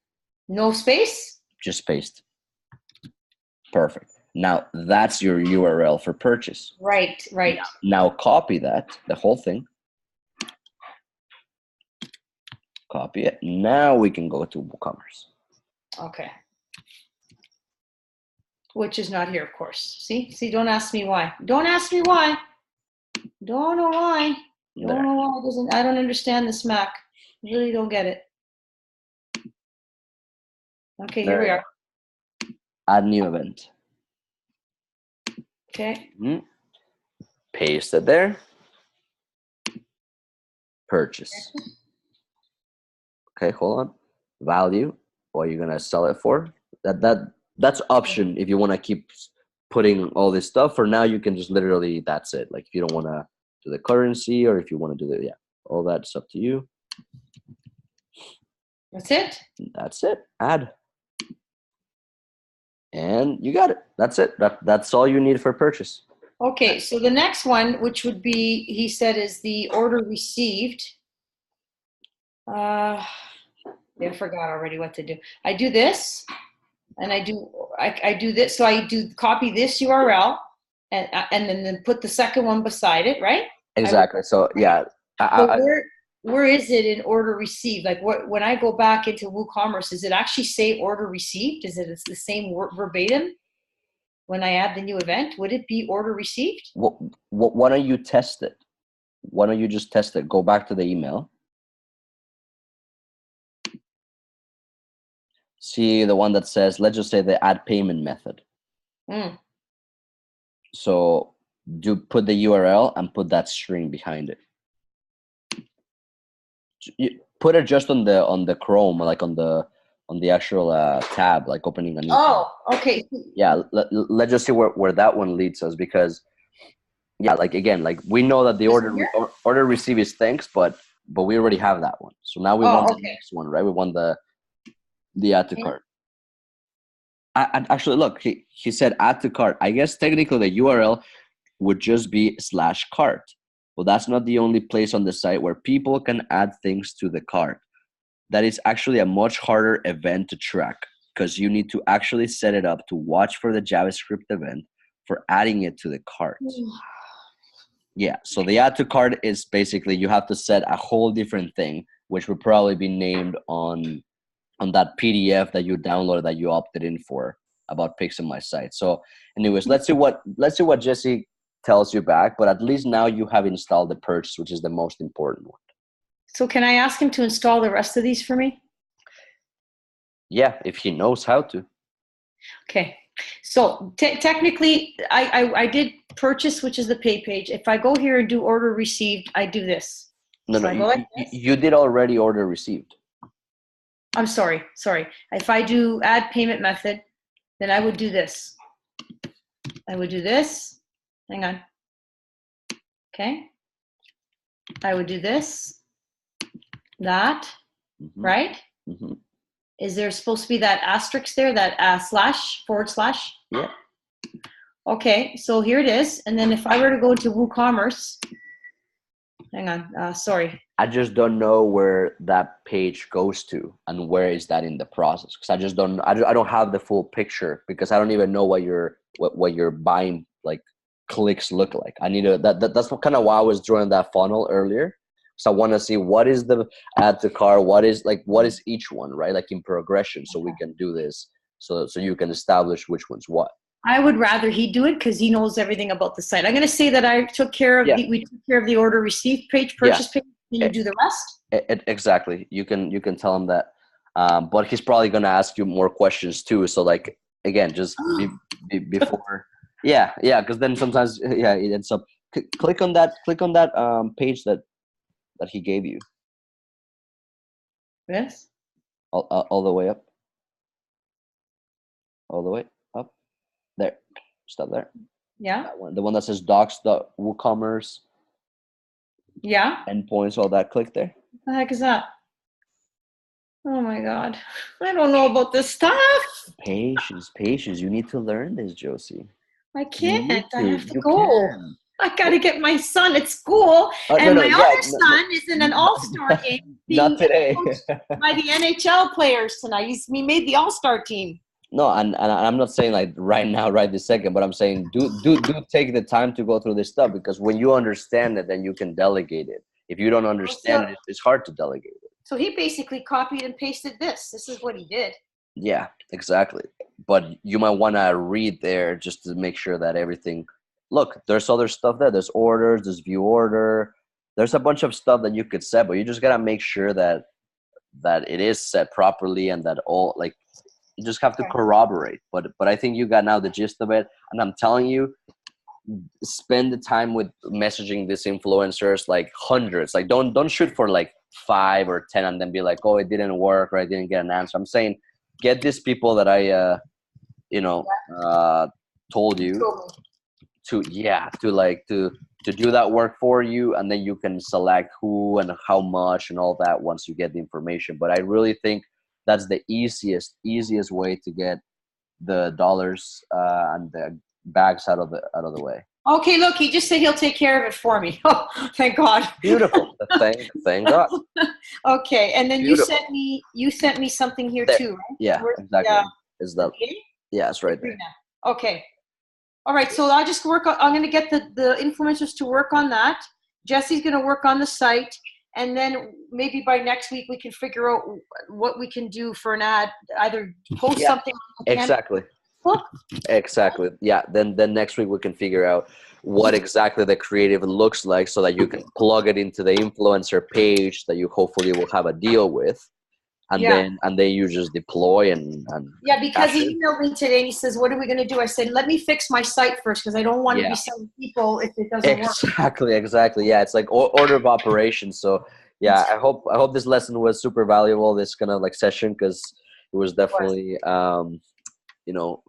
Speaker 1: No space?
Speaker 2: Just paste. Perfect. Now that's your URL for purchase.
Speaker 1: Right.
Speaker 2: Now copy that, the whole thing. Copy it. Now we can go to WooCommerce.
Speaker 1: Okay. Which is not here, of course. See, don't ask me why. Don't ask me why. Don't know why. Don't know why it doesn't. I don't understand this Mac. Really don't get it. Okay, here we are.
Speaker 2: Add new event.
Speaker 1: Okay.
Speaker 2: Paste it there. Purchase. Okay, hold on. Value. What you're gonna sell it for? That's option if you want to keep putting all this stuff. For now, you can just literally, that's it. Like if you don't want to do the currency or if you want to do all that's up to you.
Speaker 1: That's it?
Speaker 2: That's it. Add. And you got it. That's it. That's all you need for purchase.
Speaker 1: Okay, so the next one, which would be, he said, is the order received. I forgot already what to do. I do this, and I do this. So I do copy this URL, and then put the second one beside it, right?
Speaker 2: Exactly. So yeah.
Speaker 1: Where is it in order received? Like when I go back into WooCommerce, does it actually say order received? It's the same word verbatim? When I add the new event, would it be order received?
Speaker 2: Why don't you test it? Why don't you just test it? Go back to the email. See the one that says, let's just say the add payment method.
Speaker 1: Mm.
Speaker 2: So do put the URL and put that string behind it. You put it just on the Chrome, like on the actual tab, like opening a new tab.
Speaker 1: Oh, okay.
Speaker 2: Yeah, let's just see where that one leads us, because yeah, like again, like we know that the order receive is thanks, but we already have that one. So now we want the next one, right? We want the add to cart. I actually, look, he said add to cart. I guess technically the URL would just be /cart. Well, that's not the only place on the site where people can add things to the cart. That is actually a much harder event to track, because you need to actually set it up to watch for the JavaScript event for adding it to the cart. Yeah, so the add to cart is basically you have to set a whole different thing, which would probably be named on that PDF that you downloaded that you opted in for about Pixel My Site. So anyways, let's see what Jesse tells you back, but at least now you have installed the purchase, which is the most important one.
Speaker 1: So can I ask him to install the rest of these for me?
Speaker 2: Yeah, if he knows how to.
Speaker 1: Okay. So technically, I did purchase, which is the pay page. If I go here and do order received, I do this.
Speaker 2: No, you did already order received.
Speaker 1: I'm sorry. If I do add payment method, then I would do this. I would do this. Hang on. Okay. I would do this, that, right? Mm-hmm. Is there supposed to be that asterisk there, that //
Speaker 2: Yeah.
Speaker 1: Okay, so here it is. And then if I were to go to WooCommerce, hang on, sorry.
Speaker 2: I just don't know where that page goes to and where is that in the process. Because I just don't, I don't have the full picture, because I don't even know what your buying like clicks look like. I need to, that's kind of why I was drawing that funnel earlier. So I want to see what is the add to cart, what is each one, right? Like in progression, so we can do this, so you can establish which one's what.
Speaker 1: I would rather he do it because he knows everything about the site. I'm going to say that I took care of we took care of the order received page, purchase page. Can you do the rest?
Speaker 2: Exactly. You can tell him that, but he's probably going to ask you more questions too. So like again, just before, yeah, because then sometimes it ends up. Click on that page that he gave you.
Speaker 1: Yes.
Speaker 2: All the way up. All the way up. There. Stop there.
Speaker 1: Yeah.
Speaker 2: That one, the one that says docs.woocommerce.
Speaker 1: Yeah.
Speaker 2: Endpoints, all that. Click there.
Speaker 1: What the heck is that? Oh my God. I don't know about this stuff.
Speaker 2: Patience. You need to learn this, Josie.
Speaker 1: I can't. I have to go. I got to get my son at school, and my other son is in an all-star game.
Speaker 2: Not today.
Speaker 1: By the NHL players tonight. He made the all-star team.
Speaker 2: No, and I'm not saying like right now, right this second, but I'm saying do take the time to go through this stuff, because when you understand it, then you can delegate it. If you don't understand it, it's hard to delegate it.
Speaker 1: So he basically copied and pasted this. This is what he did.
Speaker 2: Yeah, exactly. But you might want to read there just to make sure that everything. Look, there's other stuff there. There's orders. There's view order. There's a bunch of stuff that you could set, but you just gotta make sure that it is set properly and that all like. You just have to corroborate, but I think you got now the gist of it. And I'm telling you, spend the time with messaging these influencers, like hundreds. Like don't shoot for like 5 or 10 and then be like, oh, it didn't work or I didn't get an answer. I'm saying get these people that I told you to do that work for you, and then you can select who and how much and all that once you get the information. But I really think that's the easiest way to get the dollars and the bags out of the way.
Speaker 1: Okay, look, he just said he'll take care of it for me. Oh, thank God.
Speaker 2: Beautiful. Thank God.
Speaker 1: Okay, and then beautiful. you sent me something here too, right?
Speaker 2: Yeah, exactly. Is that? Yeah, it's right there.
Speaker 1: Okay. All right, so I'll just I'm going to get the influencers to work on that. Jesse's going to work on the site. And then maybe by next week we can figure out what we can do for an ad. Either post something.
Speaker 2: Exactly. Exactly. Yeah. Then next week we can figure out what exactly the creative looks like, so that you can plug it into the influencer page that you hopefully will have a deal with. and
Speaker 1: Yeah.
Speaker 2: then you just deploy and
Speaker 1: Yeah, because
Speaker 2: cash it.
Speaker 1: he emailed me today and he says, "What are we going to do?" I said, "Let me fix my site first because I don't want to be
Speaker 2: Yeah,
Speaker 1: selling people if it doesn't work."
Speaker 2: exactly. Yeah, it's like order of operations. So yeah, I hope this lesson was super valuable. This kind of like session, because it was definitely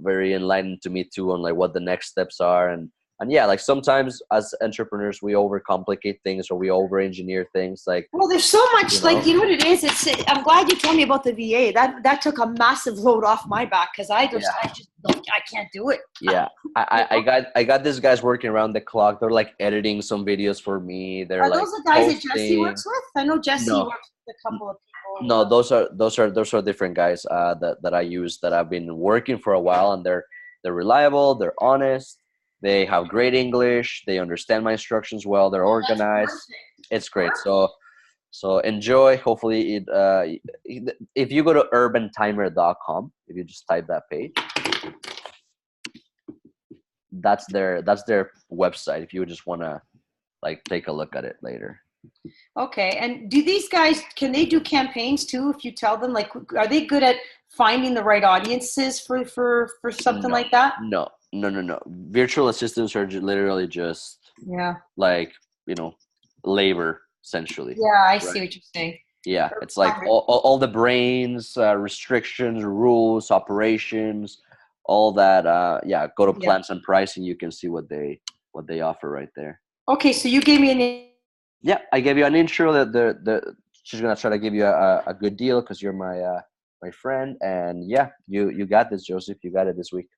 Speaker 2: very enlightening to me too on like what the next steps are. And yeah, like sometimes as entrepreneurs we overcomplicate things or we over engineer things, like,
Speaker 1: Well, there's so much, like, you know what it is? I'm glad you told me about the VA. That took a massive load off my back because I
Speaker 2: yeah,
Speaker 1: just don't, I can't do it.
Speaker 2: yeah. I got these guys working around the clock. They're like editing some videos for me. They're
Speaker 1: Are
Speaker 2: like
Speaker 1: those the guys that Jesse
Speaker 2: posting.
Speaker 1: works with? I know Jesse
Speaker 2: No,
Speaker 1: works with a couple of people.
Speaker 2: no, those are different guys that I use, that I've been working for a while, and they're reliable, they're honest, they have great English, they understand my instructions well, they're
Speaker 1: Oh, that's
Speaker 2: organized.
Speaker 1: perfect.
Speaker 2: It's great. So enjoy. Hopefully if you go to urbentimer.com, if you just type that page, that's their website if you just want to like take a look at it later.
Speaker 1: Okay. And do these guys, can they do campaigns too? If you tell them, like, are they good at finding the right audiences for something
Speaker 2: No,
Speaker 1: like that?
Speaker 2: no. Virtual assistants are literally just
Speaker 1: Yeah.
Speaker 2: like, labor essentially.
Speaker 1: Yeah, I see
Speaker 2: Right.
Speaker 1: what you're saying.
Speaker 2: Yeah, it's like all the brains, restrictions, rules, operations, all that. Yeah, go to
Speaker 1: Yeah.
Speaker 2: plans and pricing. You can see what they offer right there.
Speaker 1: Okay, so you gave me
Speaker 2: Yeah, I gave you an intro. She's gonna try to give you a good deal because you're my friend. And yeah, you got this, Joseph. You got it this week.